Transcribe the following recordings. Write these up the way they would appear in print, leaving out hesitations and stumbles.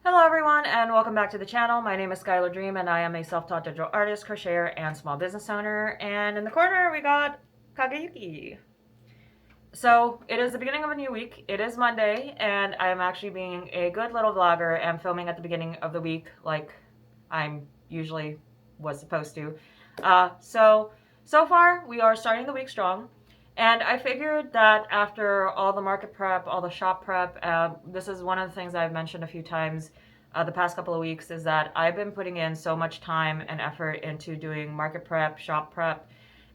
Hello everyone and welcome back to the channel. My name is Skylar Dream and I am a self-taught digital artist, crocheter, and small business owner. And in the corner we got Kageyuki. So it is the beginning of a new week. It is Monday and I am actually being a good little vlogger and filming at the beginning of the week like I'm usually was supposed to. So far we are starting the week strong. And I figured that after all the market prep, all the shop prep, this is one of the things I've mentioned a few times the past couple of weeks is that I've been putting in so much time and effort into doing market prep, shop prep,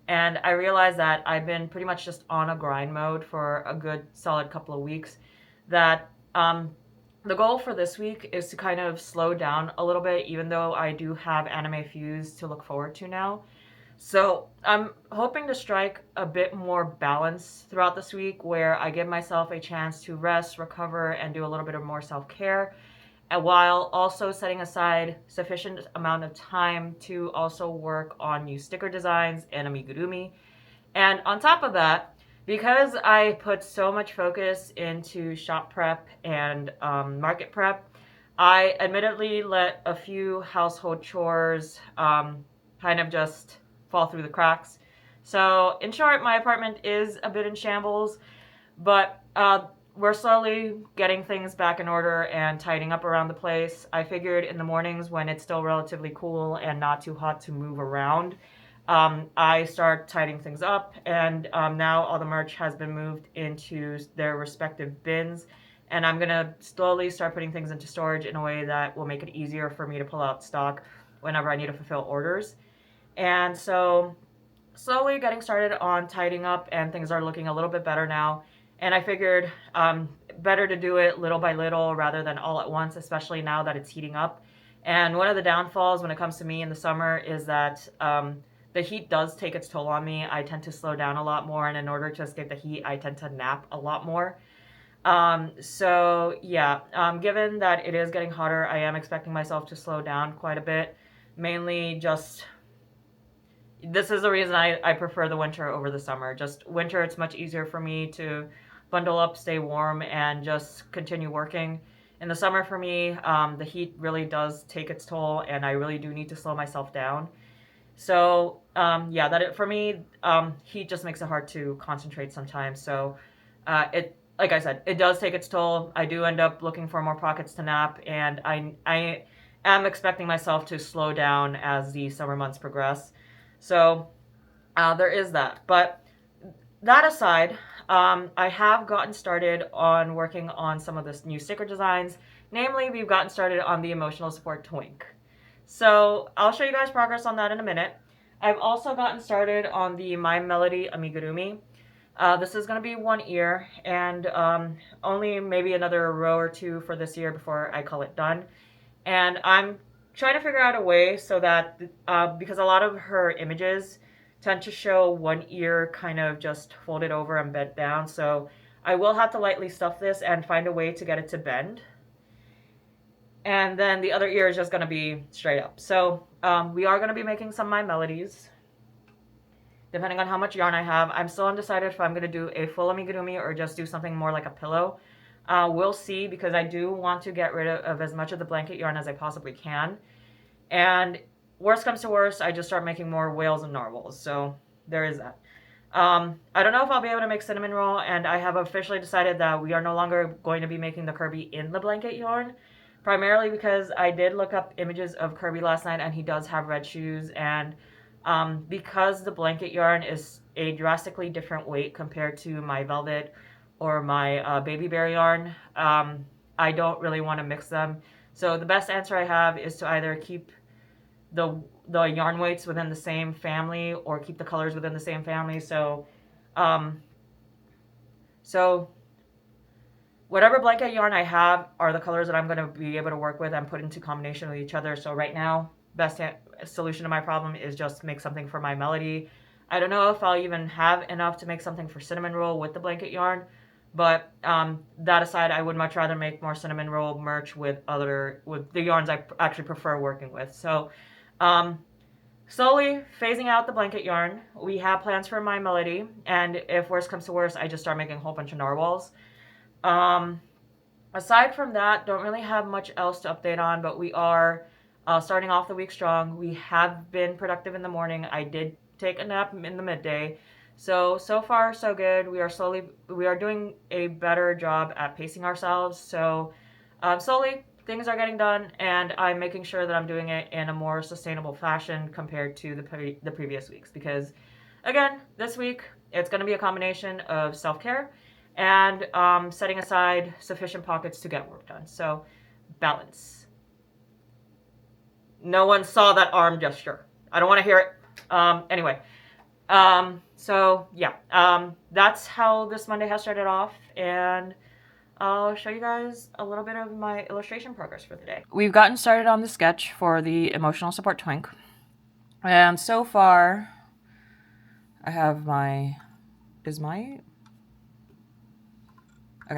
and I realized that I've been pretty much just on a grind mode for a good solid couple of weeks. That the goal for this week is to kind of slow down a little bit, even though I do have Anime Fuse to look forward to now. So I'm hoping to strike a bit more balance throughout this week where I give myself a chance to rest, recover, and do a little bit of more self-care, and while also setting aside sufficient amount of time to also work on new sticker designs and amigurumi. And on top of that, because I put so much focus into shop prep and market prep, I admittedly let a few household chores kind of just fall through the cracks. So, in short, my apartment is a bit in shambles, but we're slowly getting things back in order and tidying up around the place. I figured in the mornings when it's still relatively cool and not too hot to move around, I start tidying things up, and now all the merch has been moved into their respective bins. And I'm gonna slowly start putting things into storage in a way that will make it easier for me to pull out stock whenever I need to fulfill orders. And so slowly getting started on tidying up, and things are looking a little bit better now. And I figured better to do it little by little rather than all at once, especially now that it's heating up. And one of the downfalls when it comes to me in the summer is that the heat does take its toll on me. I tend to slow down a lot more, and in order to escape the heat, I tend to nap a lot more. Given that it is getting hotter, I am expecting myself to slow down quite a bit. Mainly just this is the reason I prefer the winter over the summer. Just winter, it's much easier for me to bundle up, stay warm, and just continue working. In the summer, for me, the heat really does take its toll, and I really do need to slow myself down. So, for me, heat just makes it hard to concentrate sometimes. So, like I said, it does take its toll. I do end up looking for more pockets to nap, and I am expecting myself to slow down as the summer months progress. So there is that. But that aside, I have gotten started on working on some of the new sticker designs. Namely, we've gotten started on the emotional support twink. So I'll show you guys progress on that in a minute. I've also gotten started on the My Melody amigurumi. This is going to be one ear and only maybe another row or two for this year before I call it done. And I'm trying to figure out a way so that because a lot of her images tend to show one ear kind of just folded over and bent down, so I will have to lightly stuff this and find a way to get it to bend. And then the other ear is just going to be straight up. So we are going to be making some My Melodies. Depending on how much yarn I have, I'm still undecided if I'm going to do a full amigurumi or just do something more like a pillow. We'll see, because I do want to get rid of as much of the blanket yarn as I possibly can. And worst comes to worst, I just start making more whales and narwhals. So there is that. I don't know if I'll be able to make cinnamon roll, and I have officially decided that we are no longer going to be making the Kirby in the blanket yarn. Primarily because I did look up images of Kirby last night, and he does have red shoes, and because the blanket yarn is a drastically different weight compared to my velvet or my baby bear yarn, I don't really want to mix them. So the best answer I have is to either keep the yarn weights within the same family or keep the colors within the same family. So whatever blanket yarn I have are the colors that I'm going to be able to work with and put into combination with each other. So right now, best solution to my problem is just make something for My Melody. I don't know if I'll even have enough to make something for cinnamon roll with the blanket yarn, but that aside, I would much rather make more cinnamon roll merch with the yarns I actually prefer working with. So slowly phasing out the blanket yarn. We have plans for My Melody, and if worst comes to worst, I just start making a whole bunch of narwhals. Aside from that, don't really have much else to update on, but we are starting off the week strong. We have been productive in the morning. I did take a nap in the midday. So far so good. We are doing a better job at pacing ourselves. So slowly things are getting done, and I'm making sure that I'm doing it in a more sustainable fashion compared to the previous weeks. Because again, this week it's going to be a combination of self-care and setting aside sufficient pockets to get work done. So balance. No one saw that arm gesture. I don't want to hear it. Anyway, so yeah, that's how this Monday has started off, and I'll show you guys a little bit of my illustration progress for the day. We've gotten started on the sketch for the emotional support twink, and so far I have my, okay,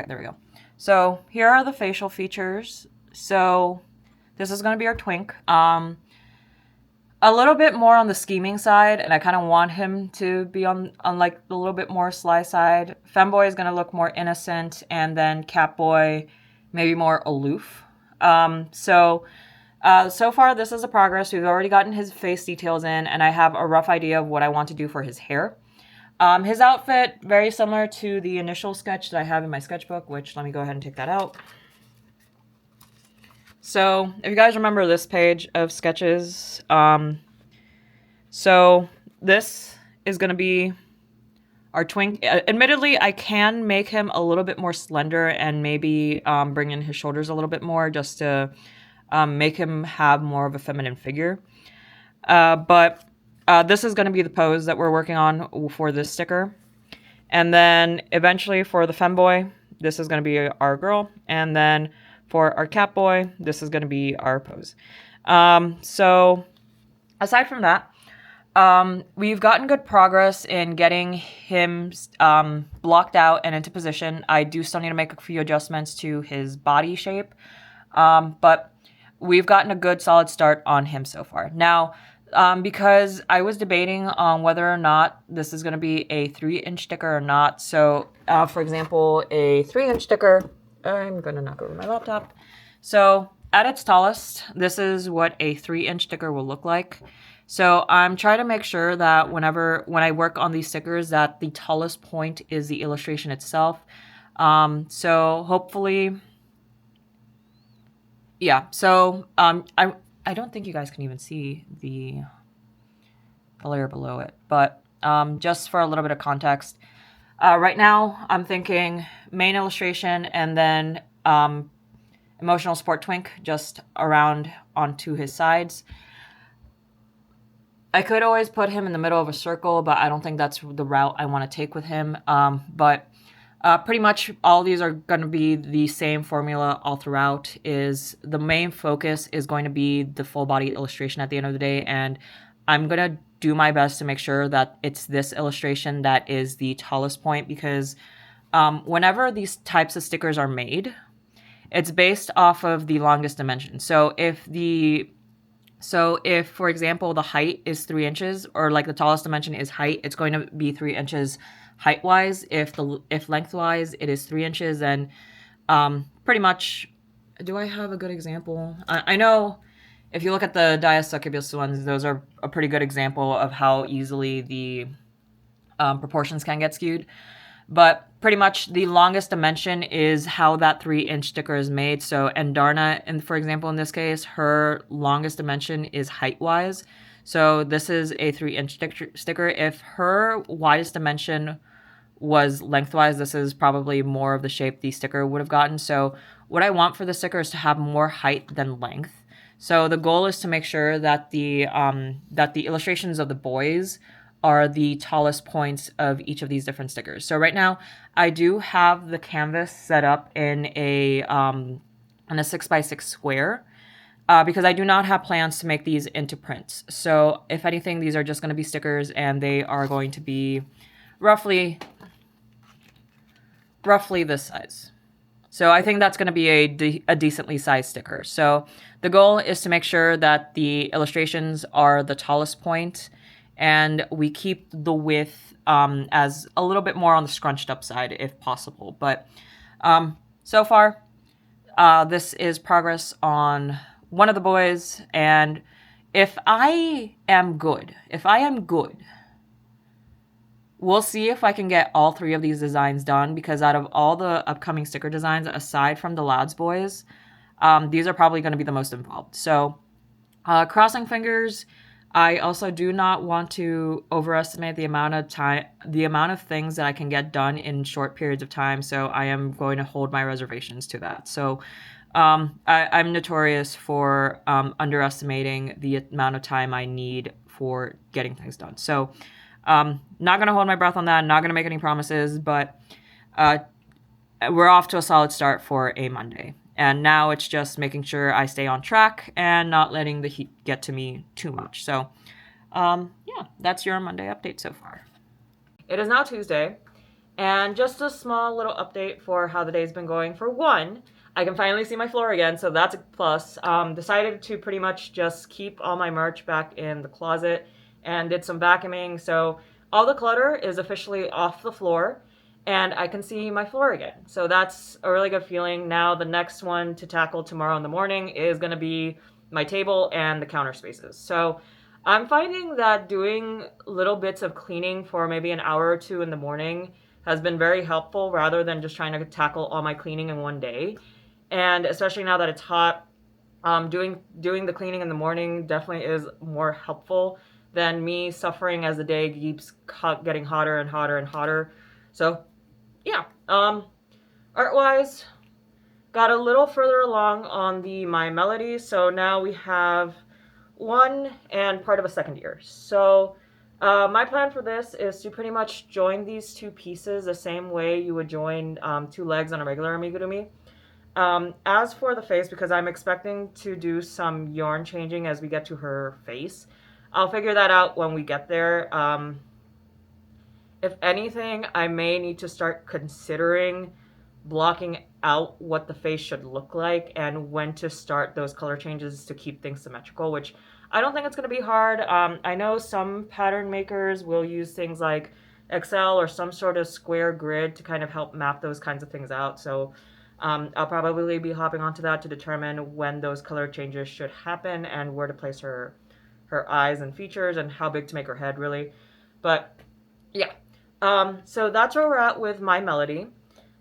there we go. So here are the facial features. So this is going to be our twink. A little bit more on the scheming side, and I kind of want him to be on like the little bit more sly side. Femboy is going to look more innocent, and then Catboy maybe more aloof. So far this is a progress. We've already gotten his face details in, and I have a rough idea of what I want to do for his hair. His outfit, very similar to the initial sketch that I have in my sketchbook, which let me go ahead and take that out. So if you guys remember this page of sketches, so this is going to be our twink. Admittedly, I can make him a little bit more slender and maybe bring in his shoulders a little bit more just to make him have more of a feminine figure. But this is going to be the pose that we're working on for this sticker. And then eventually for the femboy, this is going to be our girl. And then for our Catboy, this is going to be our pose. So aside from that, we've gotten good progress in getting him blocked out and into position. I do still need to make a few adjustments to his body shape, but we've gotten a good solid start on him so far. Now, because I was debating on whether or not this is going to be a 3-inch sticker or not. So, for example, a 3-inch sticker, I'm going to knock over my laptop. So at its tallest, this is what a 3-inch sticker will look like. So I'm trying to make sure that when I work on these stickers, that the tallest point is the illustration itself. So hopefully, yeah. So I don't think you guys can even see the layer below it, but just for a little bit of context, right now I'm thinking main illustration and then emotional support twink just around onto his sides. I could always put him in the middle of a circle, but I don't think that's the route I want to take with him. But pretty much all these are going to be the same formula all throughout. Is the main focus is going to be the full body illustration at the end of the day, and I'm going to do my best to make sure that it's this illustration that is the tallest point, because whenever these types of stickers are made, it's based off of the longest dimension. So if, for example, the height is 3 inches, or like the tallest dimension is height, it's going to be 3 inches height-wise. If length-wise it is 3 inches, then pretty much, do I have a good example? I know if you look at the Dia Succubus ones, those are a pretty good example of how easily the proportions can get skewed. But pretty much the longest dimension is how that 3-inch sticker is made. So Endarna, and for example, in this case, her longest dimension is height-wise. So this is a 3-inch sticker. If her widest dimension was lengthwise, this is probably more of the shape the sticker would have gotten. So what I want for the sticker is to have more height than length. So the goal is to make sure that the illustrations of the boys are the tallest points of each of these different stickers. So right now, I do have the canvas set up in a 6x6 square because I do not have plans to make these into prints. So if anything, these are just going to be stickers, and they are going to be roughly this size. So I think that's going to be a decently sized sticker. So the goal is to make sure that the illustrations are the tallest point, and we keep the width as a little bit more on the scrunched up side if possible. But so far, This is progress on one of the boys, and if I am good, we'll see if I can get all 3 of these designs done, because out of all the upcoming sticker designs, aside from the lads boys, these are probably going to be the most involved. So crossing fingers. I also do not want to overestimate the amount of things that I can get done in short periods of time. So I am going to hold my reservations to that. So I'm notorious for underestimating the amount of time I need for getting things done. So not going to hold my breath on that. Not going to make any promises, but we're off to a solid start for a Monday. And now it's just making sure I stay on track and not letting the heat get to me too much. So, yeah, that's your Monday update so far. It is now Tuesday, and just a small little update for how the day's been going. For one, I can finally see my floor again, so that's a plus. Decided to pretty much just keep all my merch back in the closet and did some vacuuming. So all the clutter is officially off the floor, and I can see my floor again. So that's a really good feeling. Now the next one to tackle tomorrow in the morning is going to be my table and the counter spaces. So I'm finding that doing little bits of cleaning for maybe an hour or 2 in the morning has been very helpful, rather than just trying to tackle all my cleaning in one day. And especially now that it's hot, doing the cleaning in the morning definitely is more helpful than me suffering as the day keeps getting hotter and hotter and hotter. So yeah, art-wise, got a little further along on the My Melody, so now we have 1 and part of a second ear. So my plan for this is to pretty much join these 2 pieces the same way you would join 2 legs on a regular amigurumi. As for the face, because I'm expecting to do some yarn changing as we get to her face, I'll figure that out when we get there. If anything, I may need to start considering blocking out what the face should look like and when to start those color changes to keep things symmetrical, which I don't think it's going to be hard. I know some pattern makers will use things like Excel or some sort of square grid to kind of help map those kinds of things out. So I'll probably be hopping onto that to determine when those color changes should happen and where to place her eyes and features and how big to make her head, really. But yeah. So that's where we're at with My Melody.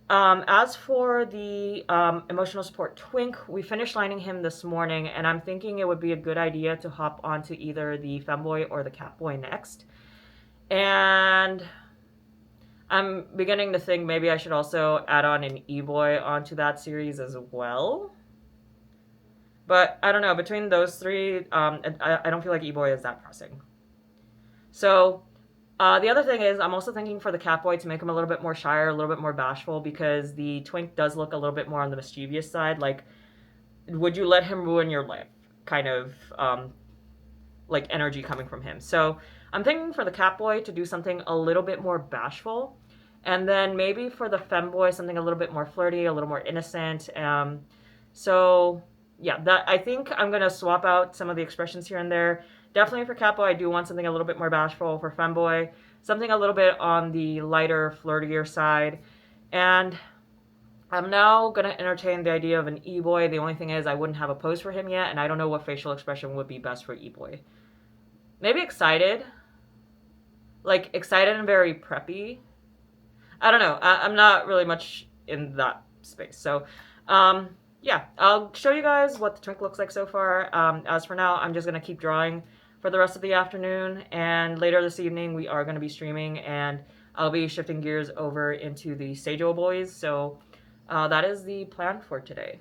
As for the emotional support twink, we finished lining him this morning, and I'm thinking it would be a good idea to hop onto either the femboy or the catboy next. And I'm beginning to think maybe I should also add on an e-boy onto that series as well. But I don't know, between those 3, I don't feel like e-boy is that pressing. So the other thing is, I'm also thinking for the catboy to make him a little bit more shy, a little bit more bashful, because the twink does look a little bit more on the mischievous side. Like, would you let him ruin your life? Kind of, like, energy coming from him. So I'm thinking for the catboy to do something a little bit more bashful. And then maybe for the femboy, something a little bit more flirty, a little more innocent. So yeah, I think I'm going to swap out some of the expressions here and there. Definitely for catboy, I do want something a little bit more bashful. For femboy, something a little bit on the lighter, flirtier side. And I'm now going to entertain the idea of an e-boy. The only thing is I wouldn't have a pose for him yet, and I don't know what facial expression would be best for e-boy. Maybe excited. Like, excited and very preppy. I don't know. I'm not really much in that space. So, yeah, I'll show you guys what the twink looks like so far. As for now, I'm just going to keep drawing for the rest of the afternoon, and later this evening we are going to be streaming, and I'll be shifting gears over into the Seijo boys. So that is the plan for today.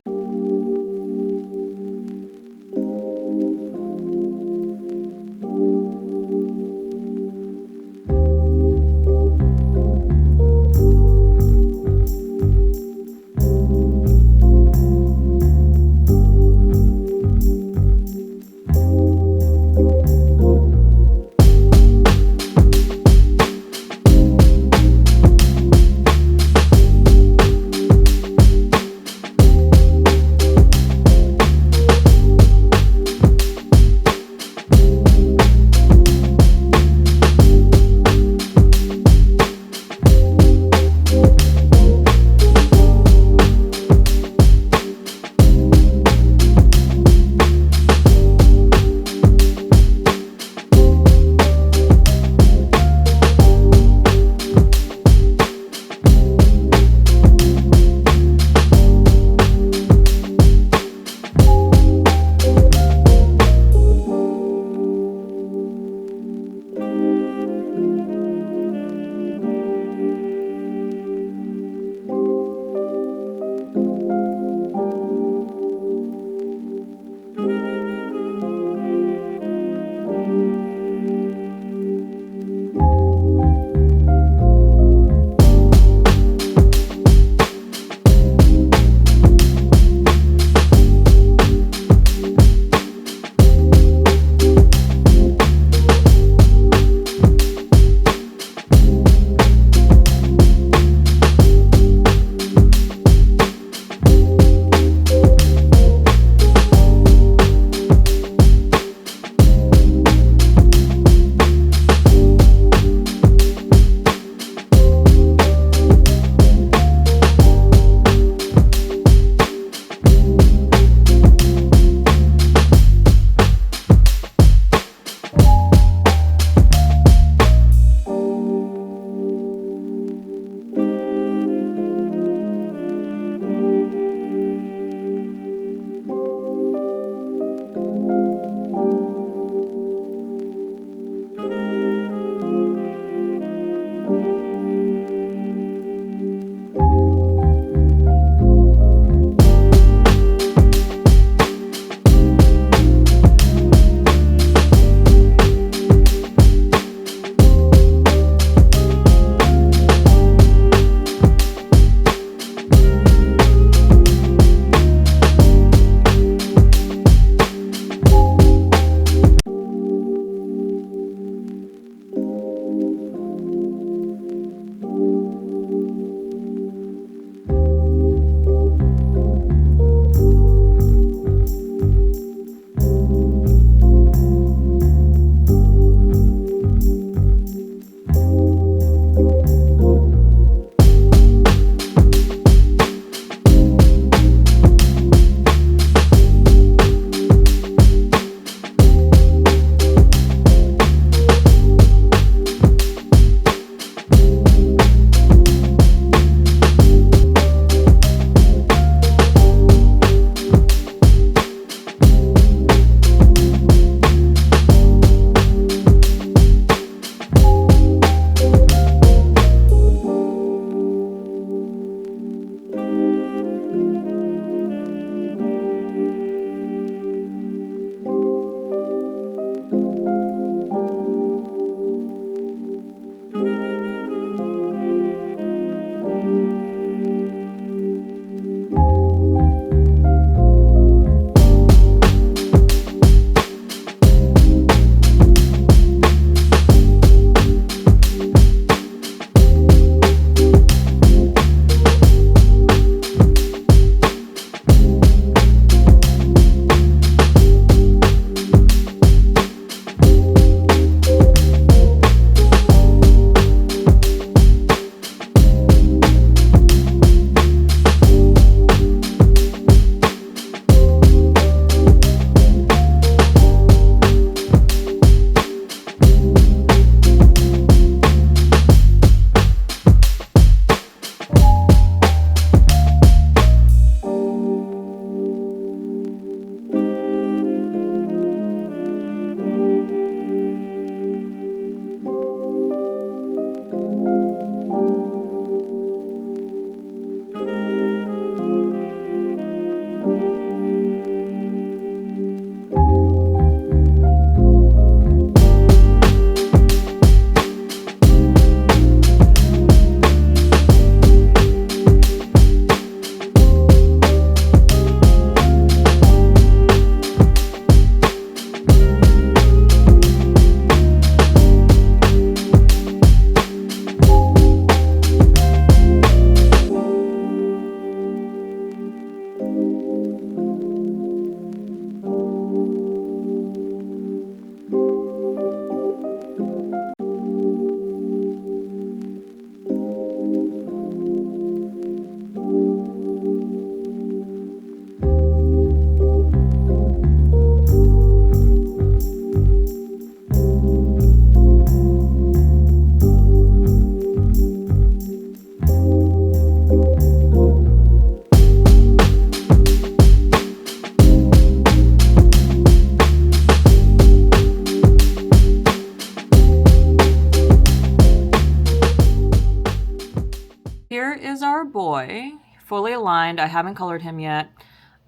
boy, fully aligned. I haven't colored him yet.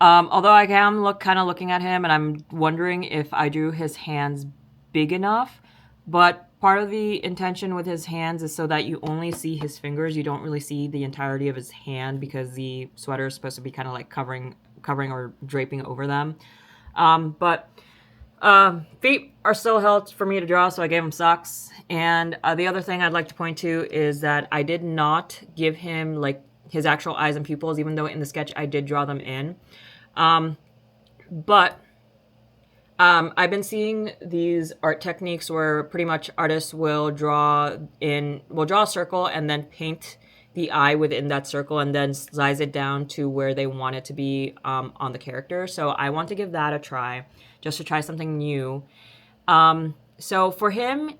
Although I am kind of looking at him and I'm wondering if I drew his hands big enough. But part of the intention with his hands is so that you only see his fingers. You don't really see the entirety of his hand because the sweater is supposed to be kind of like covering or draping over them. Feet are still held for me to draw, so I gave him socks. And the other thing I'd like to point to is that I did not give him like his actual eyes and pupils, even though in the sketch I did draw them in. I've been seeing these art techniques where pretty much artists will draw a circle and then paint the eye within that circle and then size it down to where they want it to be on the character. So I want to give that a try, just to try something new. So for him,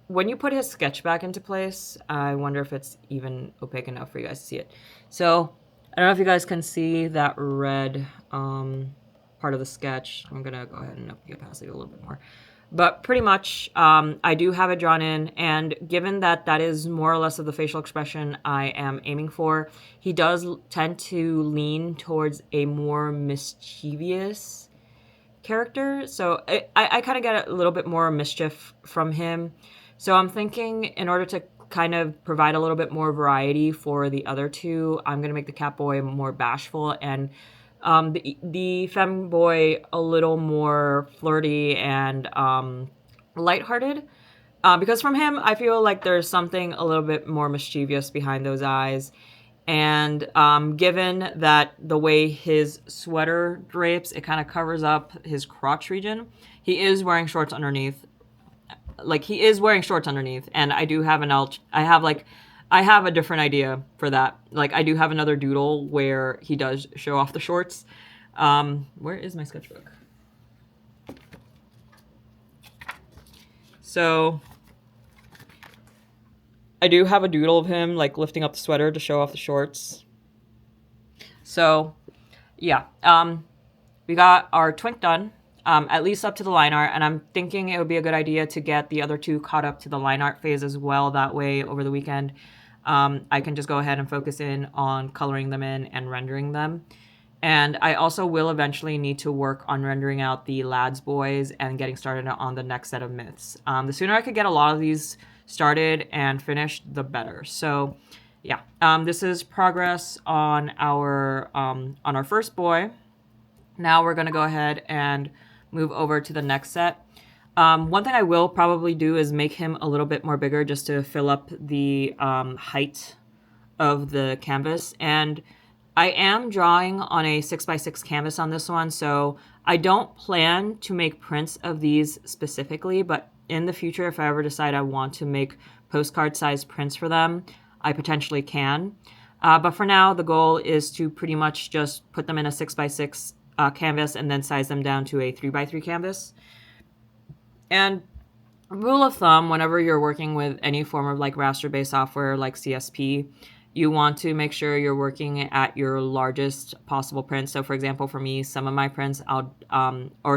when you put his sketch back into place, I wonder if it's even opaque enough for you guys to see it. So I don't know if you guys can see that red part of the sketch. I'm gonna go ahead and up the opacity a little bit more. But pretty much, I do have it drawn in, and given that that is more or less of the facial expression I am aiming for, he does tend to lean towards a more mischievous character. So I kind of get a little bit more mischief from him. So I'm thinking in order to kind of provide a little bit more variety for the other two, I'm going to make the cat boy more bashful and the femme boy a little more flirty and lighthearted. Because from him, I feel like there's something a little bit more mischievous behind those eyes. And given that the way his sweater drapes, it kind of covers up his crotch region, he is wearing shorts underneath. And I do have I have a different idea for that. Like, I do have another doodle where he does show off the shorts. Where is my sketchbook? So I do have a doodle of him, like, lifting up the sweater to show off the shorts. So, yeah. We got our twink done, at least up to the line art, and I'm thinking it would be a good idea to get the other two caught up to the line art phase as well. That way, over the weekend, I can just go ahead and focus in on coloring them in and rendering them. And I also will eventually need to work on rendering out the lads boys and getting started on the next set of myths. The sooner I could get a lot of these started and finished, the better. So yeah, this is progress on our first boy. Now we're gonna go ahead and move over to the next set. One thing I will probably do is make him a little bit more bigger just to fill up the height of the canvas. And I am drawing on a 6x6 canvas on this one, so I don't plan to make prints of these specifically, but in the future, if I ever decide I want to make postcard size prints for them, I potentially can. But for now, the goal is to pretty much just put them in a 6x6 canvas and then size them down to a 3x3 canvas. And rule of thumb, whenever you're working with any form of like raster-based software like CSP, you want to make sure you're working at your largest possible print. So for example, for me, some of my prints, or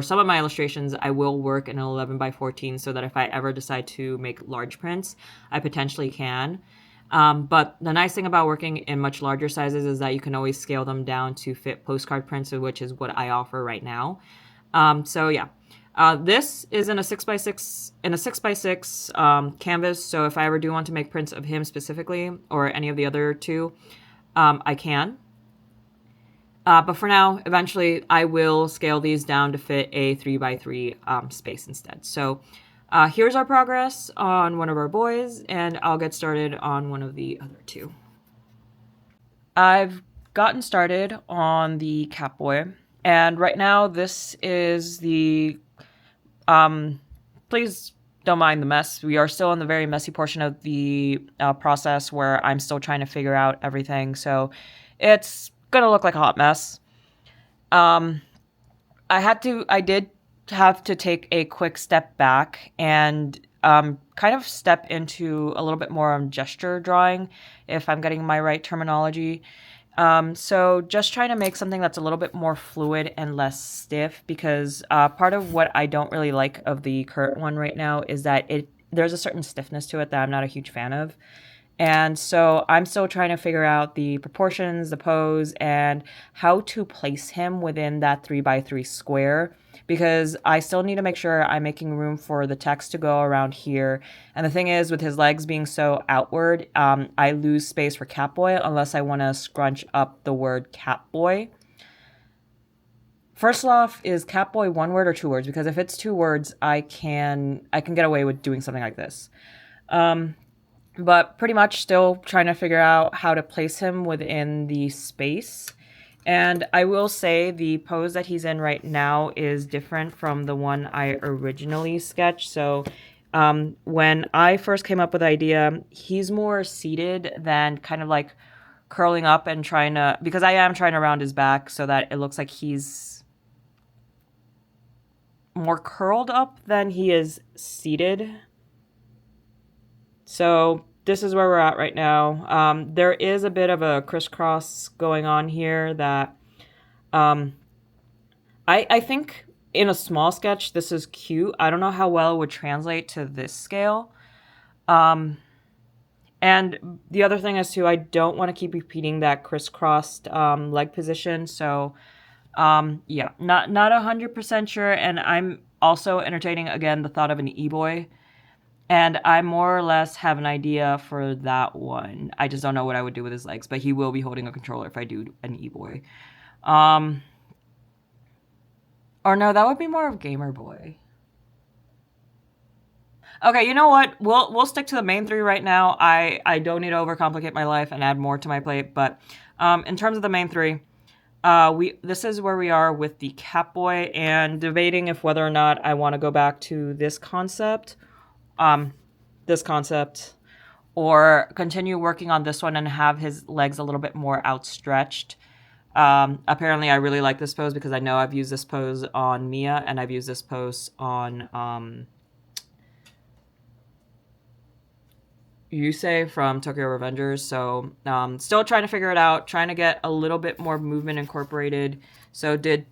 some of my illustrations, I will work in an 11x14 so that if I ever decide to make large prints, I potentially can. But the nice thing about working in much larger sizes is that you can always scale them down to fit postcard prints, which is what I offer right now. So yeah. This is in a 6x6 canvas, so if I ever do want to make prints of him specifically, or any of the other two, I can. But for now, eventually, I will scale these down to fit a 3x3 space instead. So here's our progress on one of our boys, and I'll get started on one of the other two. I've gotten started on the cat boy, and right now this is the please don't mind the mess. We are still in the very messy portion of the process where I'm still trying to figure out everything. So it's gonna look like a hot mess. I did have to take a quick step back and kind of step into a little bit more on gesture drawing, if I'm getting my right terminology. So just trying to make something that's a little bit more fluid and less stiff, because part of what I don't really like of the current one right now is that there's a certain stiffness to it that I'm not a huge fan of. And so I'm still trying to figure out the proportions, the pose, and how to place him within that 3x3 square, because I still need to make sure I'm making room for the text to go around here. And the thing is, with his legs being so outward, I lose space for Catboy unless I want to scrunch up the word Catboy. First off, is Catboy one word or two words? Because if it's two words, I can get away with doing something like this. But pretty much still trying to figure out how to place him within the space. And I will say the pose that he's in right now is different from the one I originally sketched. So when I first came up with the idea, he's more seated than kind of like curling up and trying to, because I am trying to round his back so that it looks like he's more curled up than he is seated. So this is where we're at right now. There is a bit of a crisscross going on here that I think in a small sketch, this is cute. I don't know how well it would translate to this scale. And the other thing is too, I don't want to keep repeating that crisscrossed leg position. So yeah, not 100% sure. And I'm also entertaining, again, the thought of an e-boy. And I more or less have an idea for that one. I just don't know what I would do with his legs, but he will be holding a controller if I do an e-boy. Or no, that would be more of Gamer Boy. Okay, you know what? We'll stick to the main three right now. I don't need to overcomplicate my life and add more to my plate, but in terms of the main three, this is where we are with the Catboy, and debating if whether or not I want to go back to this concept, or continue working on this one and have his legs a little bit more outstretched. Apparently I really like this pose because I know I've used this pose on Mia, and I've used this pose on Yusei from Tokyo Revengers. So still trying to figure it out, trying to get a little bit more movement incorporated. So did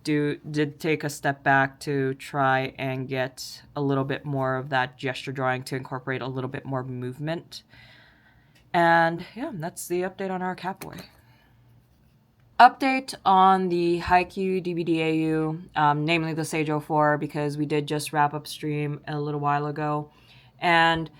take a step back to try and get a little bit more of that gesture drawing to incorporate a little bit more movement. And yeah, that's the update on our Catboy. Update on the Haikyuu DBDAU, namely the Seijo 4, because we did just wrap up stream a little while ago. And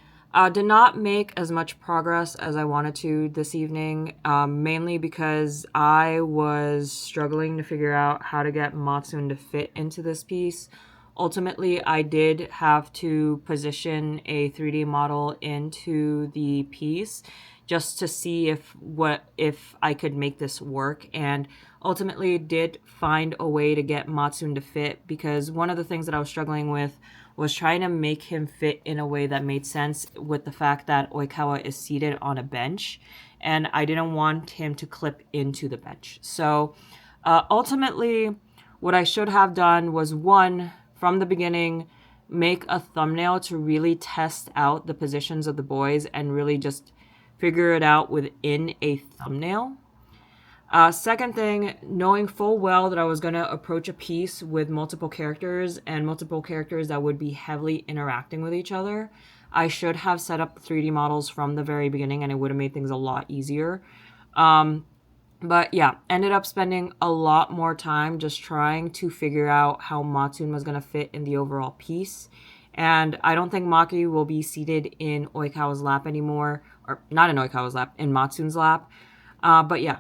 did not make as much progress as I wanted to this evening, mainly because I was struggling to figure out how to get Matsune to fit into this piece. Ultimately, I did have to position a 3D model into the piece just to see if I could make this work, and ultimately did find a way to get Matsune to fit, because one of the things that I was struggling with was trying to make him fit in a way that made sense with the fact that Oikawa is seated on a bench, and I didn't want him to clip into the bench. So ultimately, what I should have done was, one, from the beginning, make a thumbnail to really test out the positions of the boys and really just figure it out within a thumbnail. Second thing, knowing full well that I was going to approach a piece with multiple characters and multiple characters that would be heavily interacting with each other, I should have set up 3D models from the very beginning, and it would have made things a lot easier. But yeah, ended up spending a lot more time just trying to figure out how Matsune was going to fit in the overall piece. And I don't think Maki will be seated in Oikawa's lap anymore, or not in Oikawa's lap, in Matsune's lap. But yeah.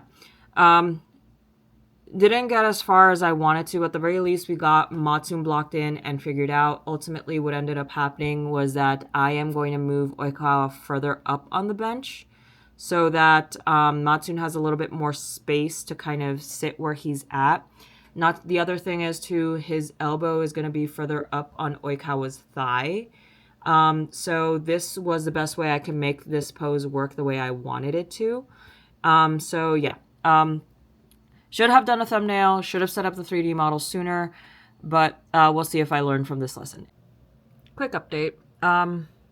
Didn't get as far as I wanted to. At the very least, we got Matsune blocked in and figured out. Ultimately, what ended up happening was that I am going to move Oikawa further up on the bench so that Matsune has a little bit more space to kind of sit where he's at. Not the other thing is too, his elbow is going to be further up on Oikawa's thigh. So this was the best way I can make this pose work the way I wanted it to. So yeah. Should have done a thumbnail, should have set up the 3D model sooner, but we'll see if I learn from this lesson. Quick update.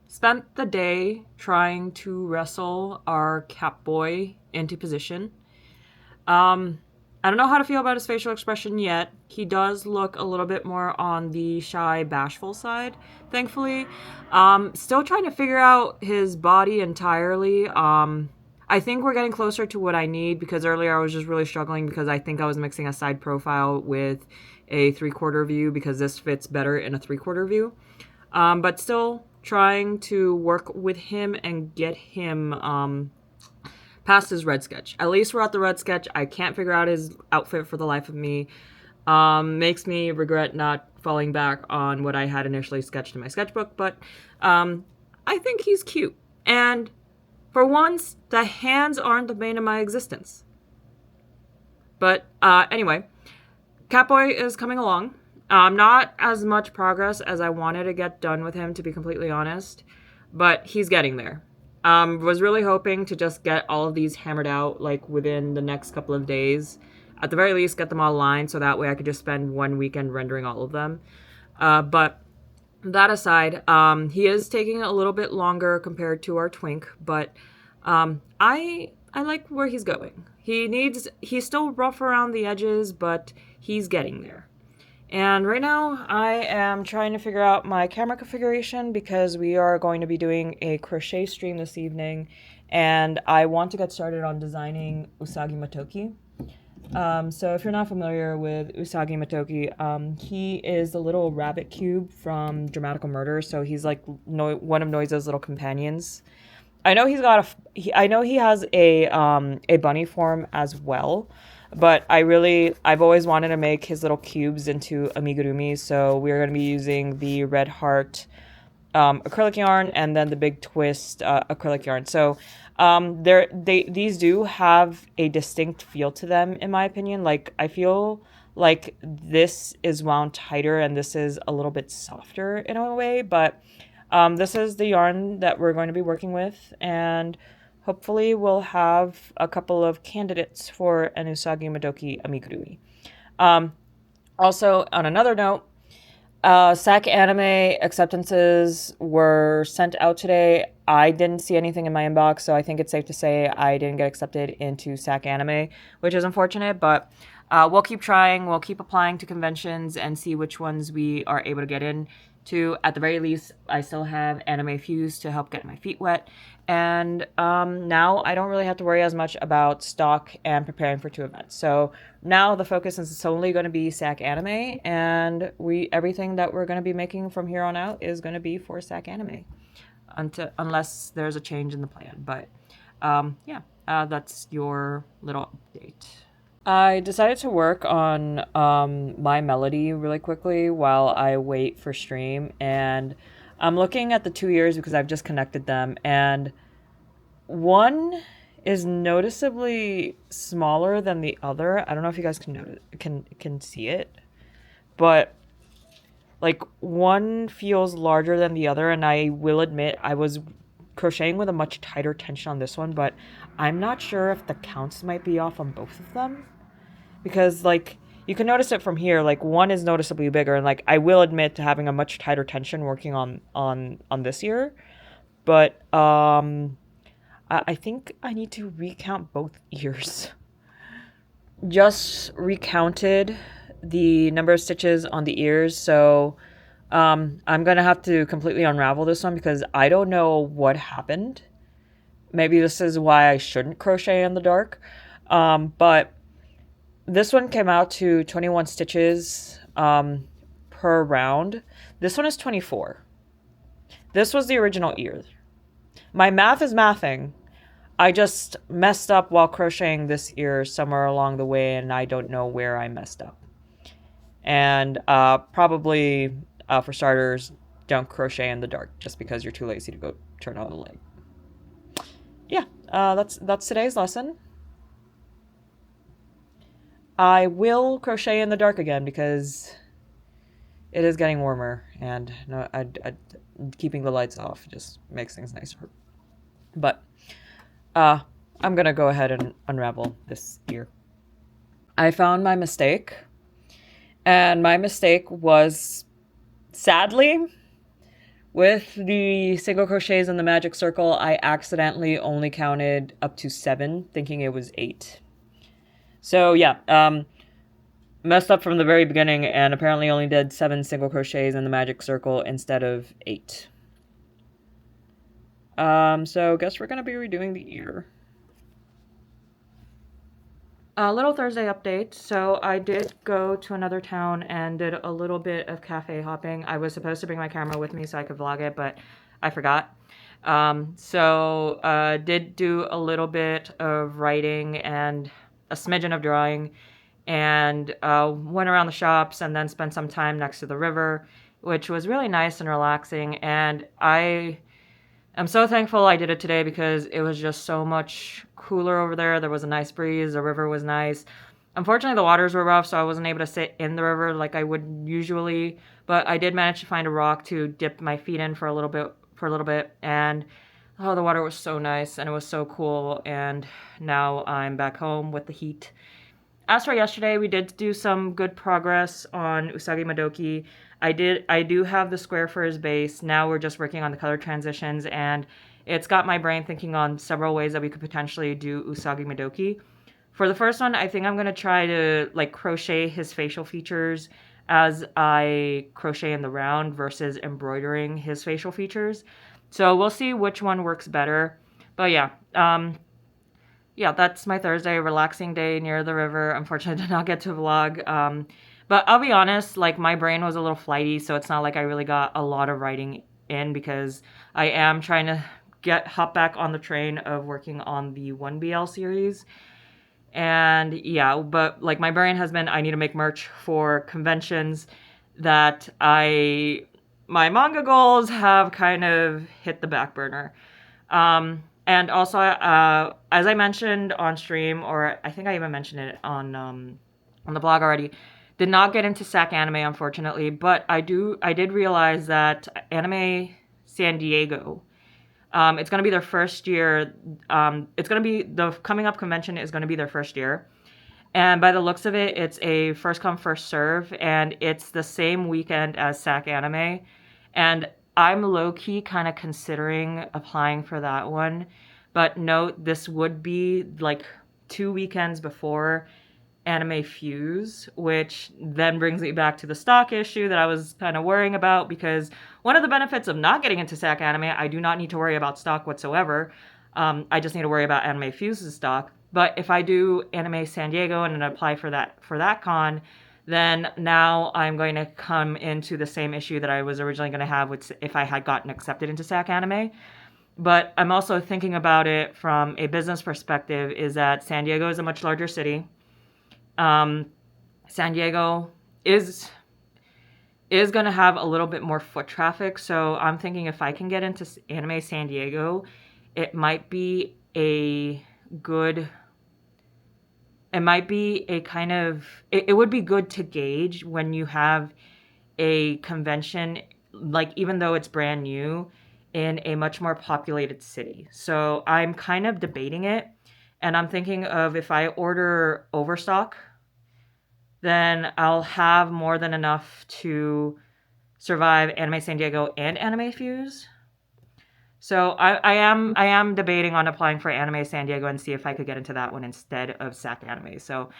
Spent the day trying to wrestle our Catboy into position. I don't know how to feel about his facial expression yet. He does look a little bit more on the shy, bashful side, thankfully. Still trying to figure out his body entirely. I think we're getting closer to what I need, because earlier I was just really struggling because I think I was mixing a side profile with a 3/4 view, because this fits better in a 3/4 view. But still trying to work with him and get him past his red sketch. At least we're at the red sketch. I can't figure out his outfit for the life of me. Makes me regret not falling back on what I had initially sketched in my sketchbook, but I think he's cute. And for once, the hands aren't the bane of my existence. But anyway, Catboy is coming along. Not as much progress as I wanted to get done with him, to be completely honest, but he's getting there. Was really hoping to just get all of these hammered out like within the next couple of days. At the very least, get them all aligned so that way I could just spend one weekend rendering all of them. But that aside, he is taking a little bit longer compared to our twink, but I like where he's going. He's still rough around the edges, but he's getting there. And right now I am trying to figure out my camera configuration, because we are going to be doing a crochet stream this evening, and I want to get started on designing Usagi Motoki. So if you're not familiar with Usagi Motoki, he is the little rabbit cube from Dramatical Murder, so he's like one of Noise's little companions. I know I know he has a bunny form as well, but I've always wanted to make his little cubes into amigurumi, so we're going to be using the Red Heart acrylic yarn and then the Big Twist acrylic yarn. So these do have a distinct feel to them, in my opinion. Like, I feel like this is wound tighter and this is a little bit softer in a way, but this is the yarn that we're going to be working with, and hopefully we'll have a couple of candidates for an Usagi Motoki amigurumi. Also, on another note, SAC Anime acceptances were sent out today. I didn't see anything in my inbox, so I think it's safe to say I didn't get accepted into SAC Anime, which is unfortunate, but we'll keep trying. We'll keep applying to conventions and see which ones we are able to get in to. At the very least, I still have Anime Fuse to help get my feet wet. And now I don't really have to worry as much about stock and preparing for 2 events. So now the focus is solely going to be SAC Anime, and everything that we're going to be making from here on out is going to be for SAC Anime, unless there's a change in the plan. But that's your little update. I decided to work on my melody really quickly while I wait for stream, and I'm looking at the 2 ears because I've just connected them, and one is noticeably smaller than the other. I don't know if you guys can see it, but like one feels larger than the other, and I will admit I was crocheting with a much tighter tension on this one, but I'm not sure if the counts might be off on both of them, because like you can notice it from here, like one is noticeably bigger, and like I will admit to having a much tighter tension working on this ear, but I think I need to recount both ears. Just recounted the number of stitches on the ears, so I'm gonna have to completely unravel this one because I don't know what happened. Maybe this is why I shouldn't crochet in the dark, but this one came out to 21 stitches per round. This one is 24. This was the original ear. My math is mathing. I just messed up while crocheting this ear somewhere along the way, and I don't know where I messed up. And probably, for starters, don't crochet in the dark just because you're too lazy to go turn on the light. Yeah, that's today's lesson. I will crochet in the dark again because it is getting warmer, and no, keeping the lights off just makes things nicer. But I'm gonna go ahead and unravel this ear. I found my mistake, and my mistake was, sadly, with the single crochets in the magic circle, I accidentally only counted up to 7, thinking it was 8. So yeah, messed up from the very beginning and apparently only did 7 single crochets in the magic circle instead of 8. So guess we're gonna be redoing the ear. A little Thursday update. So I did go to another town and did a little bit of cafe hopping. I was supposed to bring my camera with me so I could vlog it, but I forgot. Did do a little bit of writing and a smidgen of drawing, and went around the shops and then spent some time next to the river, which was really nice and relaxing. And I'm so thankful I did it today because it was just so much cooler over there. There was a nice breeze. The river was nice. Unfortunately, the waters were rough, so I wasn't able to sit in the river like I would usually. But I did manage to find a rock to dip my feet in for a little bit. And oh, the water was so nice and it was so cool. And now I'm back home with the heat. As for yesterday, we did do some good progress on Usagi Madoki. I do have the square for his base. Now we're just working on the color transitions, and it's got my brain thinking on several ways that we could potentially do Usagi Madoki. For the first one, I think I'm going to try to like crochet his facial features as I crochet in the round versus embroidering his facial features. So we'll see which one works better. But yeah, that's my Thursday, relaxing day near the river. Unfortunately, I did not get to vlog. But I'll be honest, like my brain was a little flighty, so it's not like I really got a lot of writing in because I am trying to hop back on the train of working on the 1BL series. And yeah, but like my brain has been, I need to make merch for conventions that my manga goals have kind of hit the back burner. And also, as I mentioned on stream, or I think I even mentioned it on the blog already, did not get into SAC anime, unfortunately, but I did realize that Anime San Diego, it's going to be their first year. It's going to be, the coming up convention is going to be their first year. And by the looks of it, it's a first come, first serve, and it's the same weekend as SAC anime. And I'm low-key kind of considering applying for that one. But note, this would be like 2 weekends before Anime Fuse, which then brings me back to the stock issue that I was kind of worrying about, because one of the benefits of not getting into SAC anime, I do not need to worry about stock whatsoever. I just need to worry about Anime Fuse's stock. But if I do Anime San Diego and apply for that con, then now I'm going to come into the same issue that I was originally going to have with if I had gotten accepted into SAC anime. But I'm also thinking about it from a business perspective, is that San Diego is a much larger city. San Diego is going to have a little bit more foot traffic, so I'm thinking if I can get into Anime San Diego, it might be a good... It might be a kind of... It would be good to gauge when you have a convention, like even though it's brand new, in a much more populated city. So I'm kind of debating it, and I'm thinking of if I order overstock, then I'll have more than enough to survive Anime San Diego and Anime Fuse. So I am debating on applying for Anime San Diego and see if I could get into that one instead of SAC anime. So,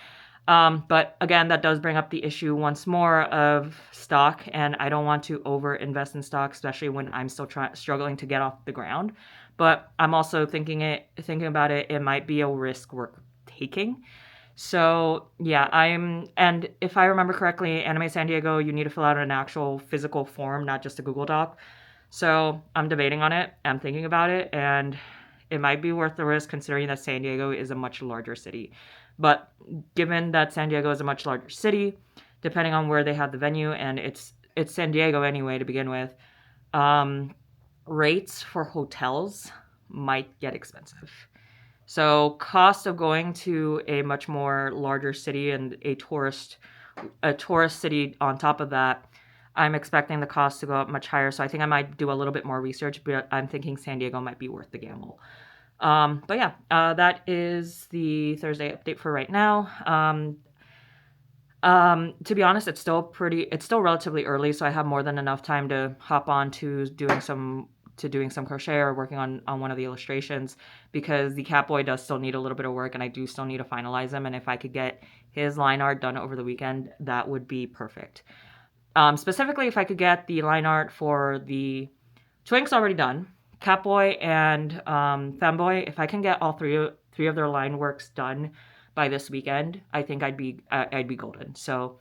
but again, that does bring up the issue once more of stock, and I don't want to over invest in stock, especially when I'm still struggling to get off the ground. But I'm also thinking about it, it might be a risk worth taking. So yeah, and if I remember correctly, Anime San Diego, you need to fill out an actual physical form, not just a Google Doc. So I'm debating on it, I'm thinking about it, and it might be worth the risk considering that San Diego is a much larger city. But given that San Diego is a much larger city, depending on where they have the venue, and it's San Diego anyway to begin with, rates for hotels might get expensive. So cost of going to a much more larger city and a tourist city on top of that, I'm expecting the cost to go up much higher. So I think I might do a little bit more research, but I'm thinking San Diego might be worth the gamble. But yeah, that is the Thursday update for right now. To be honest, it's still relatively early, so I have more than enough time to hop on to doing some doing some crochet or working on one of the illustrations, because the Catboy does still need a little bit of work and I do still need to finalize them. And if I could get his line art done over the weekend, that would be perfect. Specifically, if I could get the line art for the Twink's already done, Catboy and Femboy, if I can get all three of their line works done by this weekend, I think I'd be golden. So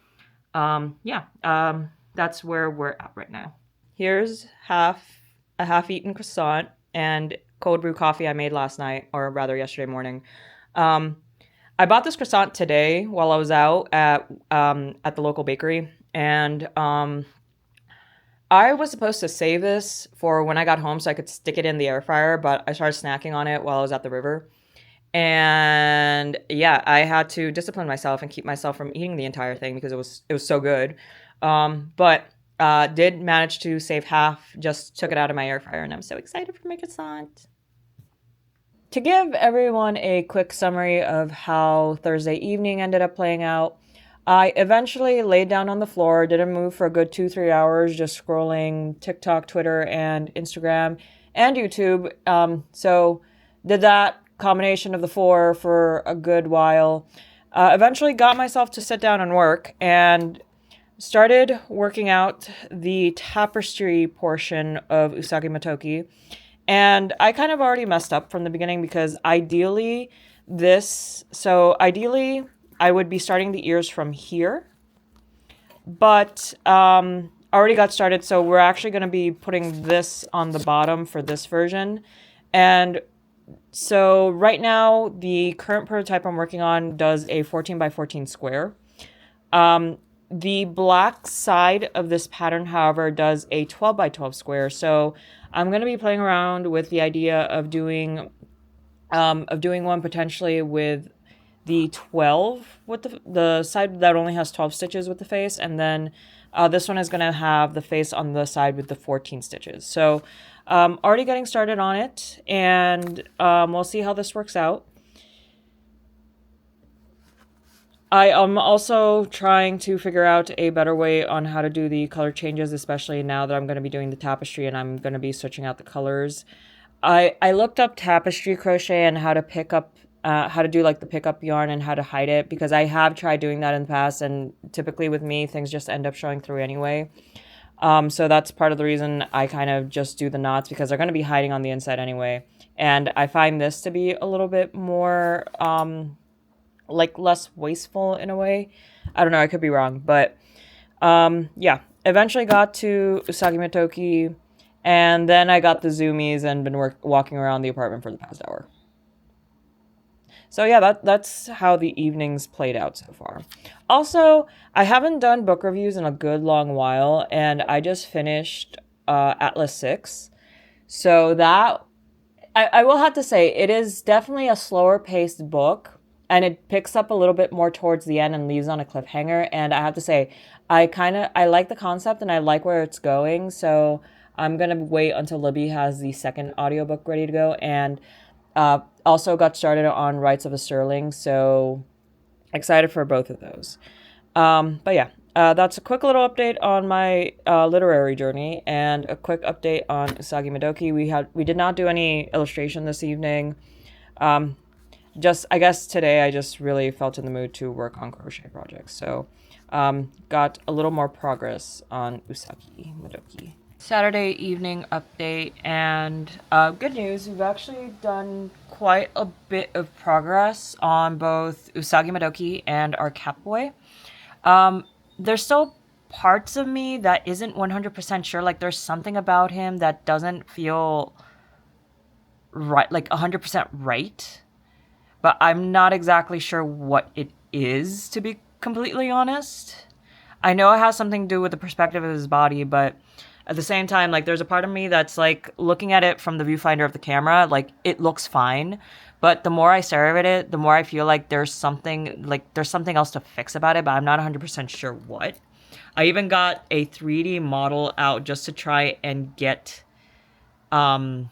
that's where we're at right now. Here's a half-eaten croissant and cold brew coffee I made last night, or rather yesterday morning. I bought this croissant today while I was out at the local bakery, and I was supposed to save this for when I got home so I could stick it in the air fryer, but I started snacking on it while I was at the river. And yeah, I had to discipline myself and keep myself from eating the entire thing because it was so good. But did manage to save half, just took it out of my air fryer, and I'm so excited for my croissant. To give everyone a quick summary of how Thursday evening ended up playing out, I eventually laid down on the floor, didn't move for a good 2-3 hours, just scrolling TikTok, Twitter, and Instagram, and YouTube. So did that combination of the four for a good while. Eventually got myself to sit down and work, and started working out the tapestry portion of Usagi Motoki. And I kind of already messed up from the beginning because ideally I would be starting the ears from here, but already got started. So we're actually going to be putting this on the bottom for this version. And so right now, the current prototype I'm working on does a 14 by 14 square. The black side of this pattern, however, does a 12 by 12 square. So I'm going to be playing around with the idea of doing one potentially with the 12 with the side that only has 12 stitches with the face, and then this one is going to have the face on the side with the 14 stitches. So already getting started on it, and we'll see how this works out. I am also trying to figure out a better way on how to do the color changes, especially now that I'm going to be doing the tapestry and I'm going to be switching out the colors. I looked up tapestry crochet and how to pick up, how to do like the pickup yarn and how to hide it, because I have tried doing that in the past, and typically with me, things just end up showing through anyway. So that's part of the reason I kind of just do the knots, because they're going to be hiding on the inside anyway. And I find this to be a little bit more, like less wasteful in a way. I don't know, I could be wrong, but yeah, eventually got to Usagi Motoki, and then I got the zoomies and been walking around the apartment for the past hour. So yeah, that's how the evenings played out so far. Also, I haven't done book reviews in a good long while, and I just finished Atlas 6. So that, I will have to say, it is definitely a slower paced book, and it picks up a little bit more towards the end and leaves on a cliffhanger. And I have to say, I like the concept and I like where it's going. So I'm going to wait until Libby has the second audiobook ready to go. And also got started on Rights of a Sterling. So excited for both of those. But yeah, that's a quick little update on my literary journey, and a quick update on Usagi Motoki. We did not do any illustration this evening. I guess today I just really felt in the mood to work on crochet projects. So got a little more progress on Usagi Motoki. Saturday evening update, and good news, we've actually done quite a bit of progress on both Usagi Motoki and our Catboy. There's still parts of me that isn't 100% sure. Like there's something about him that doesn't feel right, like 100% right. But I'm not exactly sure what it is, to be completely honest. I know it has something to do with the perspective of his body, but at the same time, like, there's a part of me that's, like, looking at it from the viewfinder of the camera, like, it looks fine. But the more I stare at it, the more I feel like there's something else to fix about it, but I'm not 100% sure what. I even got a 3D model out just to try and get it,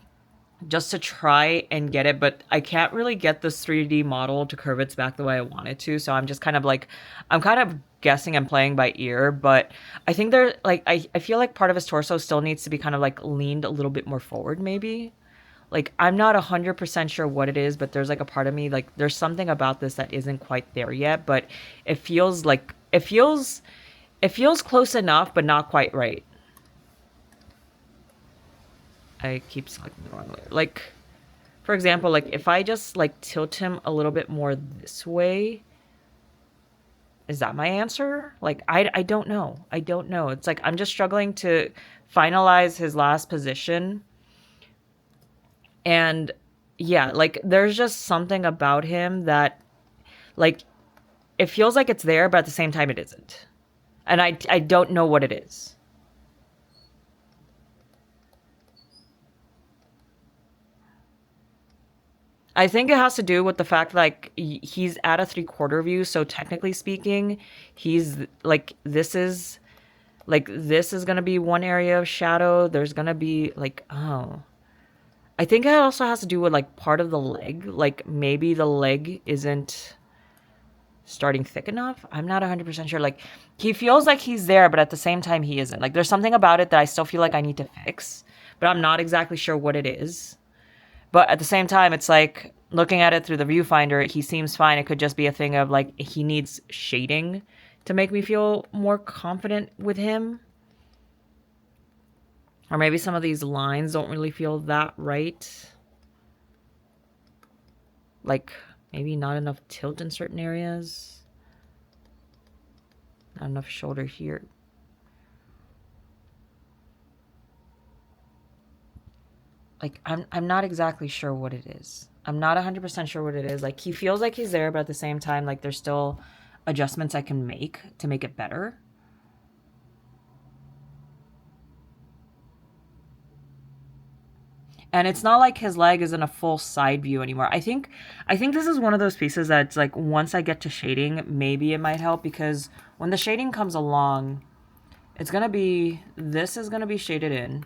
but I can't really get this 3D model to curve its back the way I want it to. So I'm just kind of like, I'm kind of guessing and playing by ear, but I think there, like, I feel like part of his torso still needs to be kind of like leaned a little bit more forward, maybe. Like, I'm not 100% sure what it is, but there's like a part of me, like, there's something about this that isn't quite there yet, but it feels like, it feels close enough, but not quite right. I keep selecting the wrong way. Like, for example, like, if I just, like, tilt him a little bit more this way, is that my answer? Like, I don't know. I don't know. It's like, I'm just struggling to finalize his last position. And yeah, like, there's just something about him that, like, it feels like it's there, but at the same time it isn't. And I don't know what it is. I think it has to do with the fact, like, he's at a 3/4 view, so technically speaking, he's, like, this is gonna be one area of shadow. There's gonna be, like, oh. I think it also has to do with, like, part of the leg. Like, maybe the leg isn't starting thick enough. I'm not 100% sure. Like, he feels like he's there, but at the same time, he isn't. Like, there's something about it that I still feel like I need to fix, but I'm not exactly sure what it is. But at the same time, it's like, looking at it through the viewfinder, he seems fine. It could just be a thing of, like, he needs shading to make me feel more confident with him. Or maybe some of these lines don't really feel that right. Like, maybe not enough tilt in certain areas. Not enough shoulder here. Like, I'm not exactly sure what it is. I'm not 100% sure what it is. Like, he feels like he's there, but at the same time, like, there's still adjustments I can make to make it better. And it's not like his leg is in a full side view anymore. I think this is one of those pieces that's like, once I get to shading, maybe it might help, because when the shading comes along, it's going to be, this is going to be shaded in,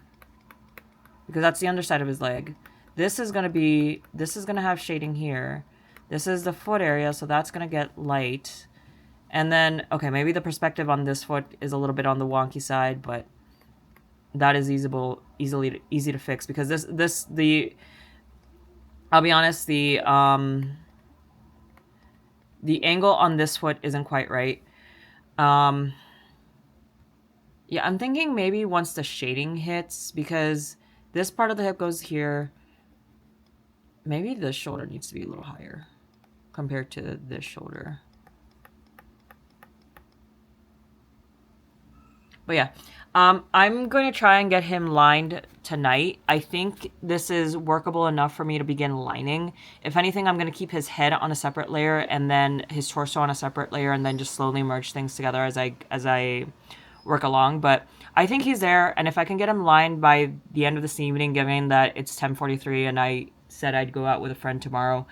because that's the underside of his leg. This is going to have shading here. This is the foot area, so that's going to get light. And then, okay, maybe the perspective on this foot is a little bit on the wonky side, but that is easy to fix, because I'll be honest, the angle on this foot isn't quite right. Yeah, I'm thinking maybe once the shading hits, because this part of the hip goes here, maybe this shoulder needs to be a little higher compared to this shoulder. But yeah, I'm going to try and get him lined tonight. I think this is workable enough for me to begin lining. If anything, I'm going to keep his head on a separate layer and then his torso on a separate layer, and then just slowly merge things together as I work along. But I think he's there, and if I can get him lined by the end of this evening, given that it's 10:43 and I said I'd go out with a friend tomorrow,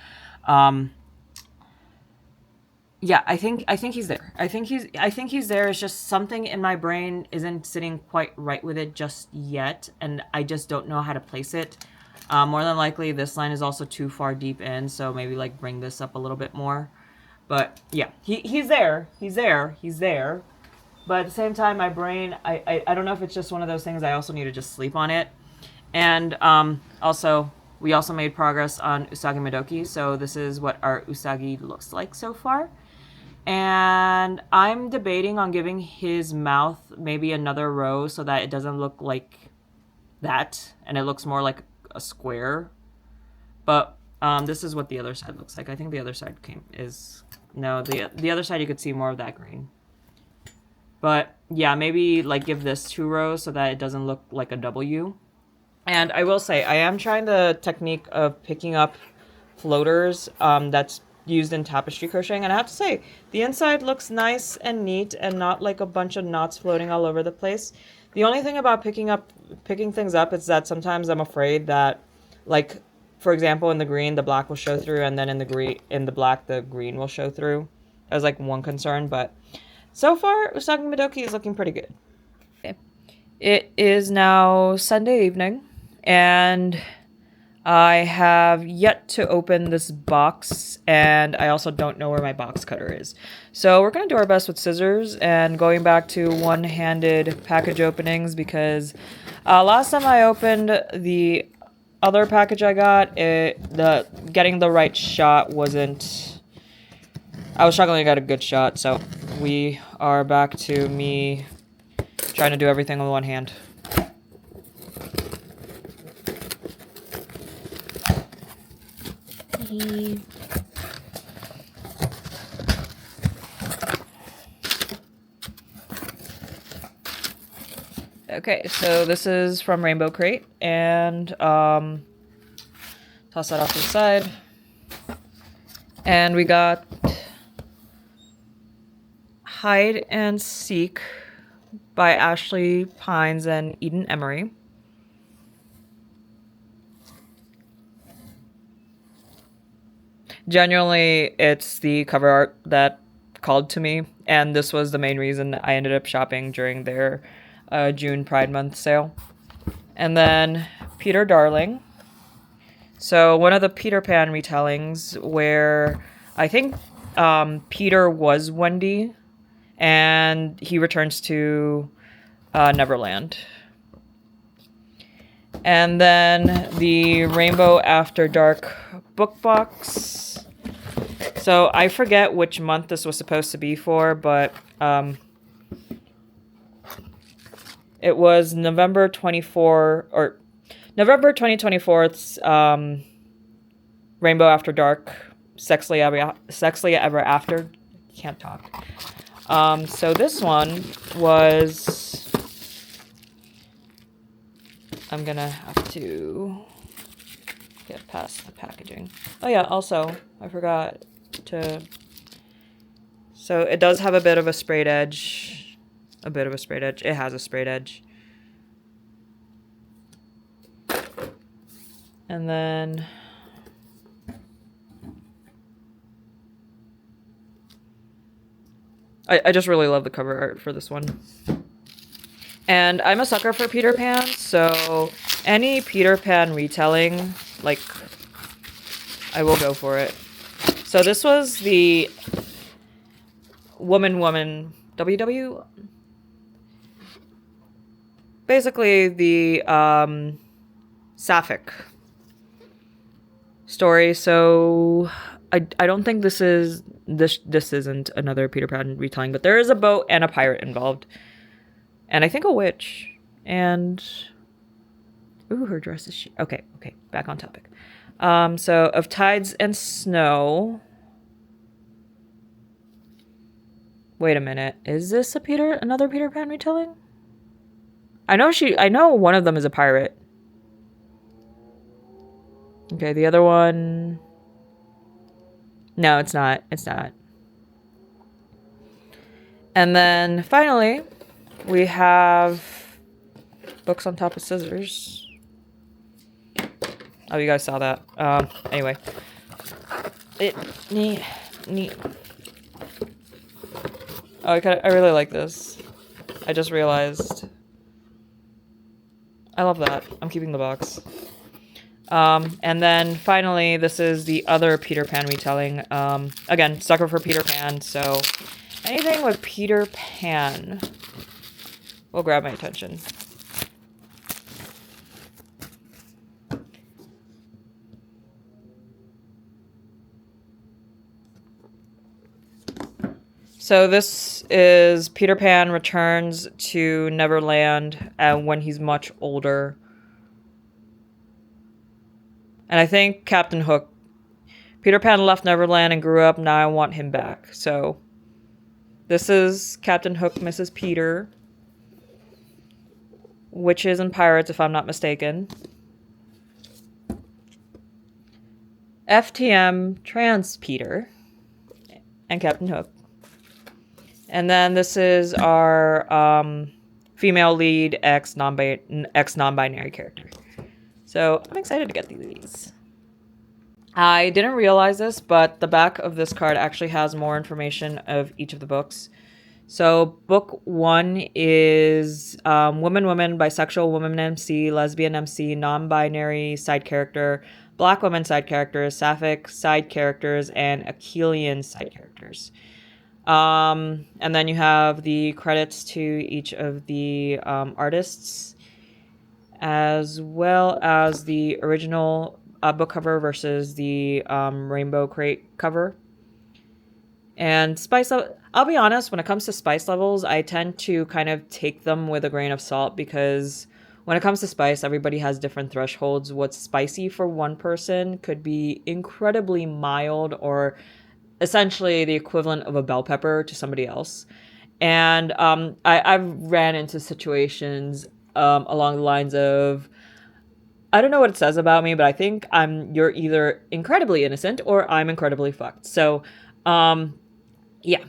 yeah, I think he's there. I think he's there. It's just something in my brain isn't sitting quite right with it just yet, and I just don't know how to place it. More than likely, this line is also too far deep in, so maybe, like, bring this up a little bit more. But yeah, he's there. He's there. But at the same time, my brain, I don't know if it's just one of those things. I also need to just sleep on it. And also, we also made progress on Usagi Madoki, so this is what our Usagi looks like so far. And I'm debating on giving his mouth maybe another row so that it doesn't look like that, and it looks more like a square. But this is what the other side looks like. I think the other side the other side you could see more of that green. But yeah, maybe, like, give this 2 rows so that it doesn't look like a W. And I will say, I am trying the technique of picking up floaters that's used in tapestry crocheting, and I have to say, the inside looks nice and neat and not like a bunch of knots floating all over the place. The only thing about picking things up is that sometimes I'm afraid that, like, for example, in the green, the black will show through, and then in the black, the green will show through. That was, like, one concern, but so far, Usagi Madoki is looking pretty good. Okay. It is now Sunday evening, and I have yet to open this box, and I also don't know where my box cutter is. So we're going to do our best with scissors and going back to one-handed package openings, because last time I opened the other package I got, getting the right shot wasn't... I was struggling to get a good shot, so we are back to me trying to do everything with one hand. Okay, so this is from Rainbow Crate, and toss that off to the side. And we got Hide and Seek by Ashley Pines and Eden Emery. Genuinely, it's the cover art that called to me, and this was the main reason I ended up shopping during their June Pride Month sale. And then Peter Darling. So one of the Peter Pan retellings where I think Peter was Wendy, and he returns to Neverland. And then the Rainbow After Dark book box. So I forget which month this was supposed to be for, but it was November 2024's Rainbow After Dark, Sexily Ever After. Can't talk. So this one was... I'm gonna have to get past the packaging. Oh yeah, also, I forgot to... So it does have a bit of a sprayed edge. It has a sprayed edge. And then... I just really love the cover art for this one. And I'm a sucker for Peter Pan, so any Peter Pan retelling, like, I will go for it. So this was the Woman WW. Basically the Sapphic story. So I don't think this isn't another Peter Pan retelling, but there is a boat and a pirate involved. And I think a witch. And... Ooh, her dress is... Okay, back on topic. So, Of Tides and Snow. Wait a minute. Is this another Peter Pan retelling? I know one of them is a pirate. Okay, the other one... No, it's not. It's not. And then, finally... we have books on top of scissors. Oh, you guys saw that. Anyway. Neat. Oh, I really like this. I just realized. I love that. I'm keeping the box. And then finally, this is the other Peter Pan retelling. Again, sucker for Peter Pan, so anything with Peter Pan will grab my attention. So this is Peter Pan returns to Neverland when he's much older. And I think Captain Hook. Peter Pan left Neverland and grew up. Now I want him back. So this is Captain Hook, Mrs. Peter. Witches and Pirates, if I'm not mistaken. FTM, Trans Peter, and Captain Hook. And then this is our female lead ex non-binary character. So I'm excited to get these. I didn't realize this, but the back of this card actually has more information of each of the books. So book 1 is Woman, Woman, Bisexual Woman MC, Lesbian MC, Non-Binary Side Character, Black Woman Side Characters, Sapphic Side Characters, and Achillean Side Characters. And then you have the credits to each of the artists, as well as the original book cover versus the Rainbow Crate cover. And spice, I'll be honest, when it comes to spice levels, I tend to kind of take them with a grain of salt, because when it comes to spice, everybody has different thresholds. What's spicy for one person could be incredibly mild, or essentially the equivalent of a bell pepper to somebody else. And I've ran into situations along the lines of, I don't know what it says about me, but I think you're either incredibly innocent or I'm incredibly fucked. So, yeah,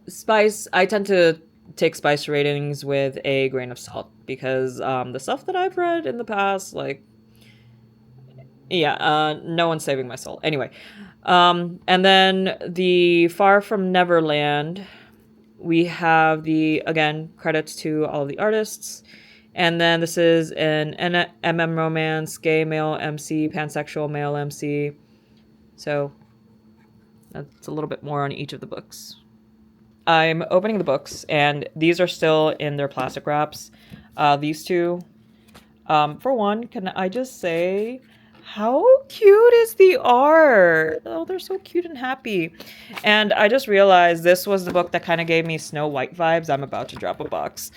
spice, I tend to take spice ratings with a grain of salt, because the stuff that I've read in the past, like, yeah, no one's saving my soul. Anyway, and then the Far From Neverland, we have again, credits to all of the artists. And then this is an MM romance, gay male MC, pansexual male MC. So that's a little bit more on each of the books. I'm opening the books, and these are still in their plastic wraps. These two, for one, can I just say, how cute is the art? Oh, they're so cute and happy. And I just realized this was the book that kind of gave me Snow White vibes. I'm about to drop a box.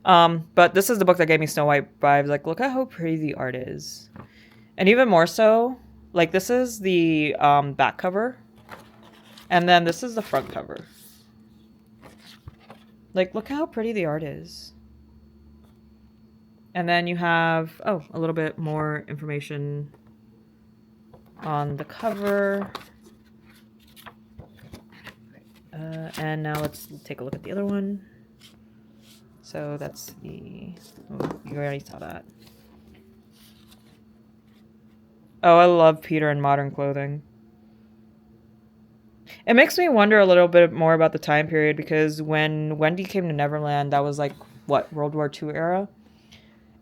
But this is the book that gave me Snow White vibes. Like, look at how pretty the art is. And even more so, like, this is the back cover. And then this is the front cover. Like, look how pretty the art is. And then you have, a little bit more information on the cover. And now let's take a look at the other one. So that's you already saw that. Oh, I love Peter in modern clothing. It makes me wonder a little bit more about the time period, because when Wendy came to Neverland, that was like, what, World War II era?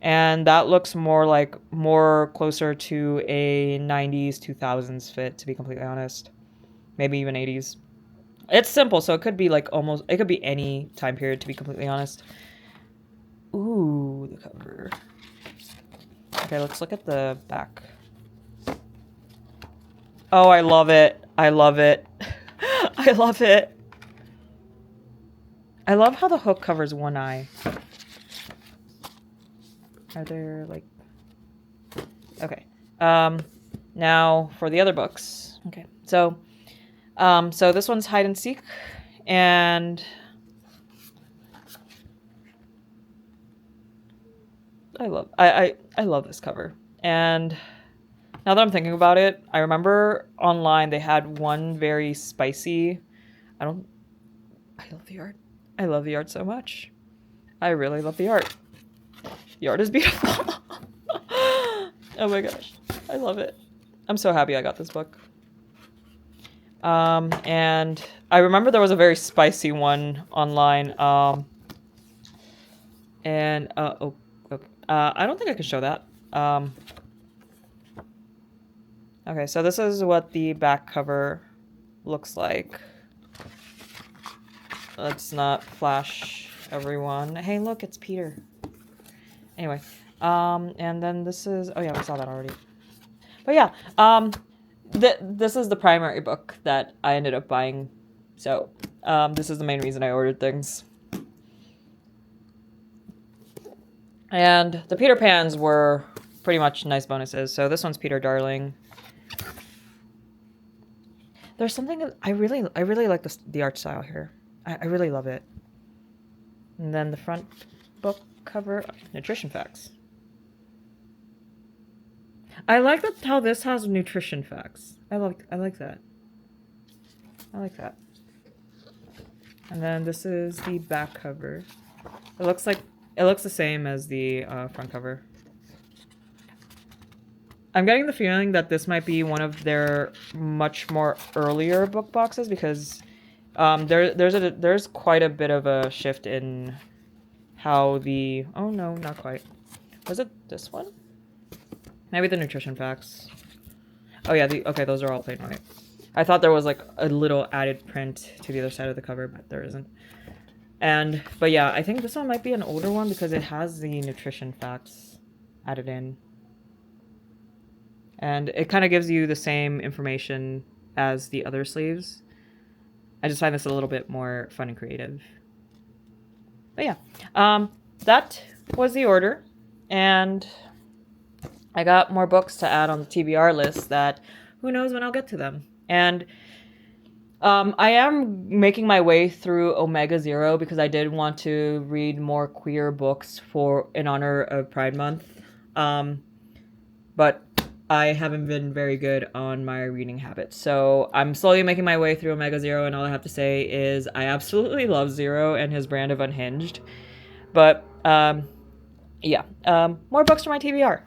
And that looks more closer to a 90s, 2000s fit, to be completely honest. Maybe even 80s. It's simple, so it could be it could be any time period, to be completely honest. Ooh, the cover. Okay, let's look at the back. Oh, I love it. I love it. I love it. I love how the hook covers one eye. Are there, like... Okay. Now, for the other books. Okay, so this one's Hide and Seek, and... I love this cover. And now that I'm thinking about it, I remember online they had one very spicy... I love the art. I love the art so much. I really love the art. The art is beautiful. Oh my gosh. I love it. I'm so happy I got this book. And I remember there was a very spicy one online. I don't think I can show that. Okay, so this is what the back cover looks like. Let's not flash everyone. Hey, look, it's Peter. Anyway, and then this is... Oh yeah, we saw that already. But yeah, this is the primary book that I ended up buying. So, this is the main reason I ordered things. And the Peter Pans were pretty much nice bonuses. So this one's Peter Darling. There's something... I really like the art style here. I really love it. And then the front book cover, nutrition facts. I like how this has nutrition facts. I like that. I like that. And then this is the back cover. It looks the same as the front cover. I'm getting the feeling that this might be one of their much more earlier book boxes, because There's quite a bit of a shift in how the... Oh, no, not quite. Was it this one? Maybe the nutrition facts. Oh, yeah, okay, those are all plain white. I thought there was, like, a little added print to the other side of the cover, but there isn't. But yeah, I think this one might be an older one because it has the nutrition facts added in. And it kind of gives you the same information as the other sleeves. I just find this a little bit more fun and creative. But yeah, that was the order. And I got more books to add on the TBR list that who knows when I'll get to them. And I am making my way through Omega Zero because I did want to read more queer books in honor of Pride Month. But I haven't been very good on my reading habits. So I'm slowly making my way through Omega Zero, and all I have to say is I absolutely love Zero and his brand of Unhinged. But yeah, more books for my TBR.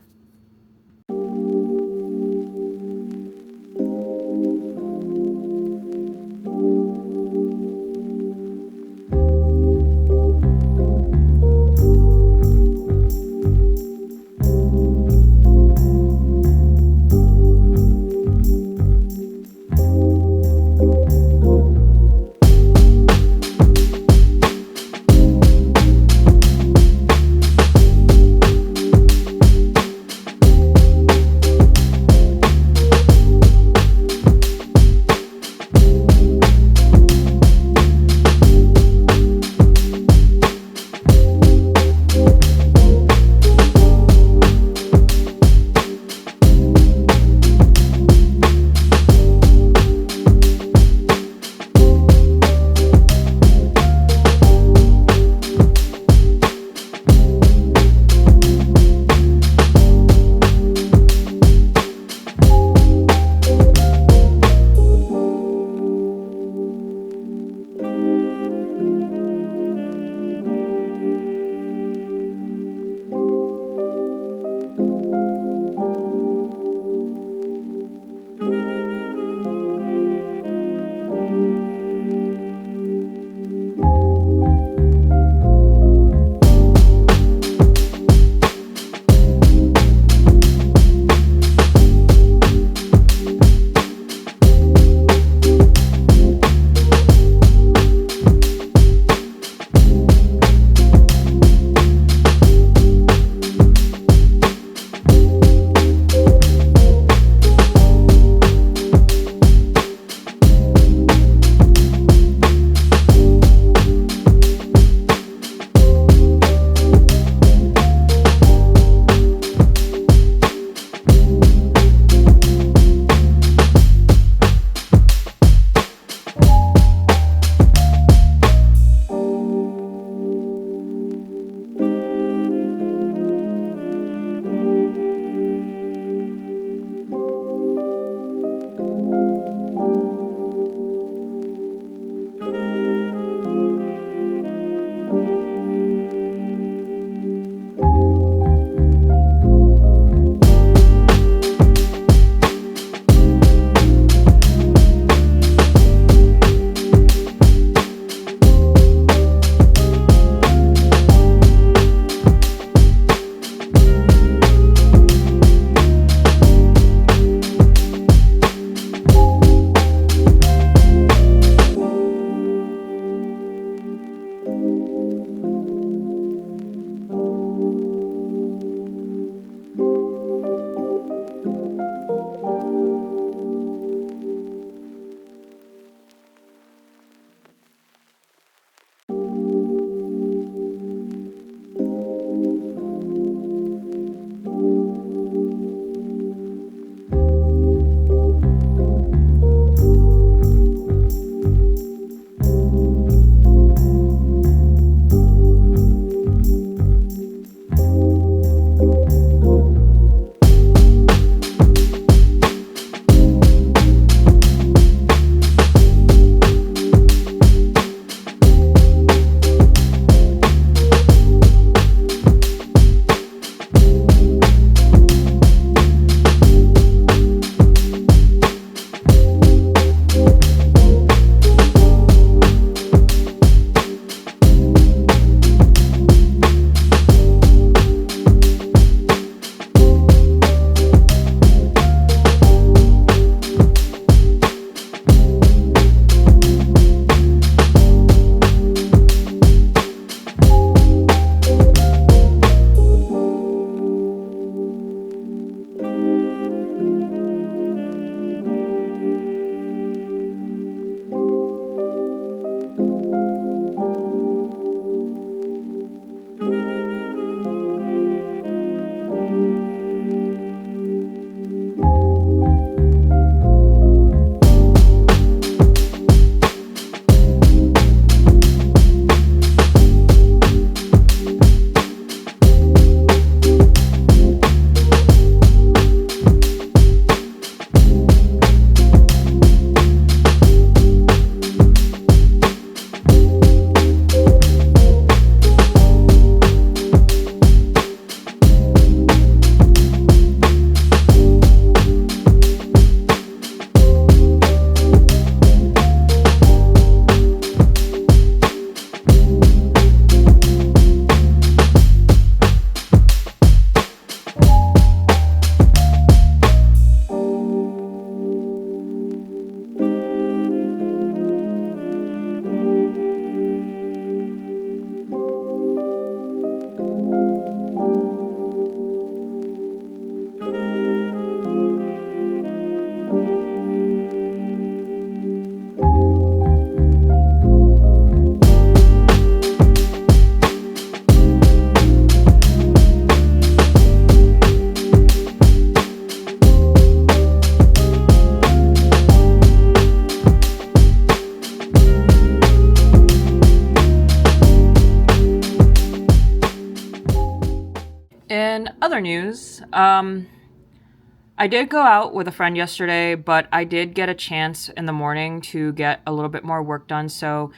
other news, I did go out with a friend yesterday, but I did get a chance in the morning to get a little bit more work done. So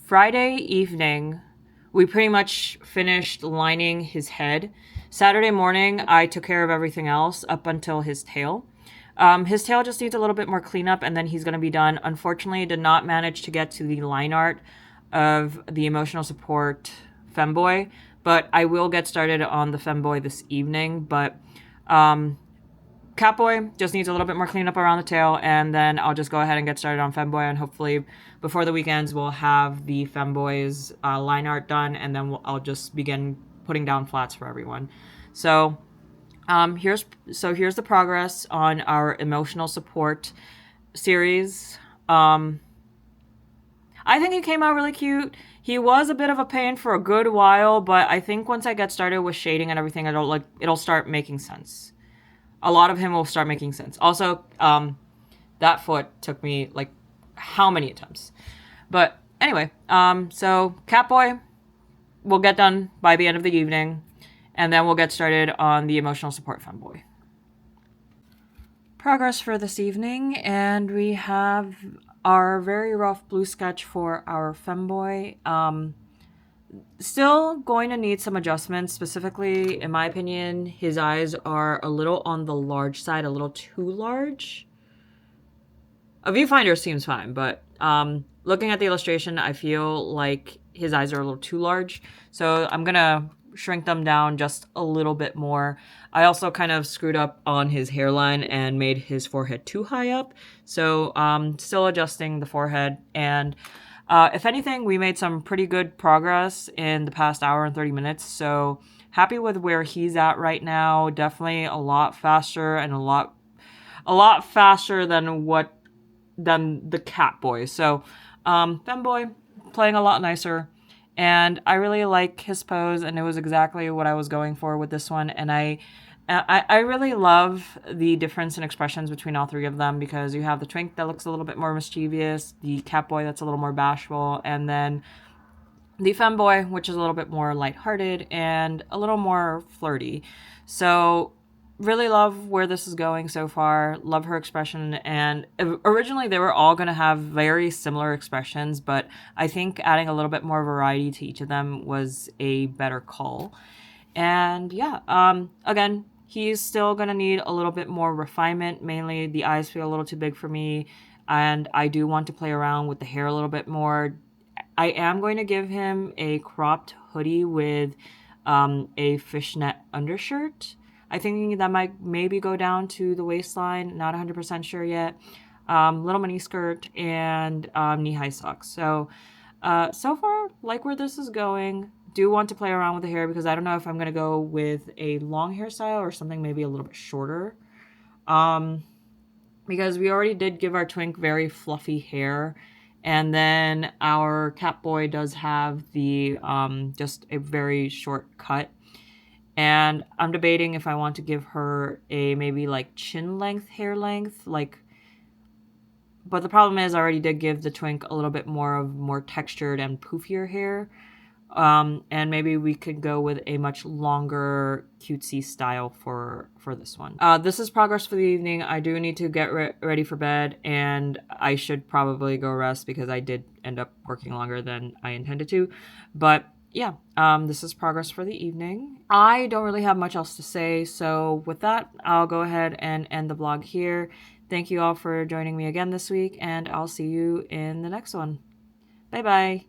Friday evening, we pretty much finished lining his head. Saturday morning, I took care of everything else up until his tail. His tail just needs a little bit more cleanup, and then he's going to be done. Unfortunately, I did not manage to get to the line art of the emotional support femboy, but I will get started on the femboy this evening. But Catboy just needs a little bit more cleanup around the tail, and then I'll just go ahead and get started on Femboy, and hopefully before the weekends we'll have the Femboy's line art done, and then I'll just begin putting down flats for everyone. So here's the progress on our emotional support series. I think he came out really cute. He was a bit of a pain for a good while, but I think once I get started with shading and everything, it'll start making sense. A lot of him will start making sense. Also, that foot took me like how many attempts? But anyway, so Catboy will get done by the end of the evening, and then we'll get started on the emotional support femboy. Progress for this evening, and we have our very rough blue sketch for our femboy. Still going to need some adjustments. Specifically, in my opinion, his eyes are a little on the large side, a little too large. A viewfinder seems fine, but looking at the illustration, I feel like his eyes are a little too large. So I'm gonna shrink them down just a little bit more. I also kind of screwed up on his hairline and made his forehead too high up. So still adjusting the forehead, and if anything, we made some pretty good progress in the past hour and 30 minutes. So happy with where he's at right now. Definitely a lot faster, and a lot faster than the Catboy. So Femboy playing a lot nicer, and I really like his pose, and it was exactly what I was going for with this one. And I really love the difference in expressions between all three of them, because you have the twink that looks a little bit more mischievous, the Catboy that's a little more bashful, and then the femboy, which is a little bit more lighthearted and a little more flirty. So really love where this is going so far. Love her expression. And originally they were all going to have very similar expressions, but I think adding a little bit more variety to each of them was a better call. And yeah, again, he's still going to need a little bit more refinement. Mainly the eyes feel a little too big for me, and I do want to play around with the hair a little bit more. I am going to give him a cropped hoodie with a fishnet undershirt. I think that might maybe go down to the waistline. Not 100% sure yet. Little mini skirt and knee-high socks. So far, like where this is going. Do want to play around with the hair, because I don't know if I'm going to go with a long hairstyle or something maybe a little bit shorter. Because we already did give our twink very fluffy hair. And then our Catboy does have the just a very short cut. And I'm debating if I want to give her a maybe like chin length hair length, but the problem is I already did give the twink a little bit more textured and poofier hair. And maybe we could go with a much longer cutesy style for this one. This is progress for the evening. I do need to get ready for bed, and I should probably go rest because I did end up working longer than I intended to. But yeah, this is progress for the evening. I don't really have much else to say, so with that, I'll go ahead and end the vlog here. Thank you all for joining me again this week, and I'll see you in the next one. Bye bye.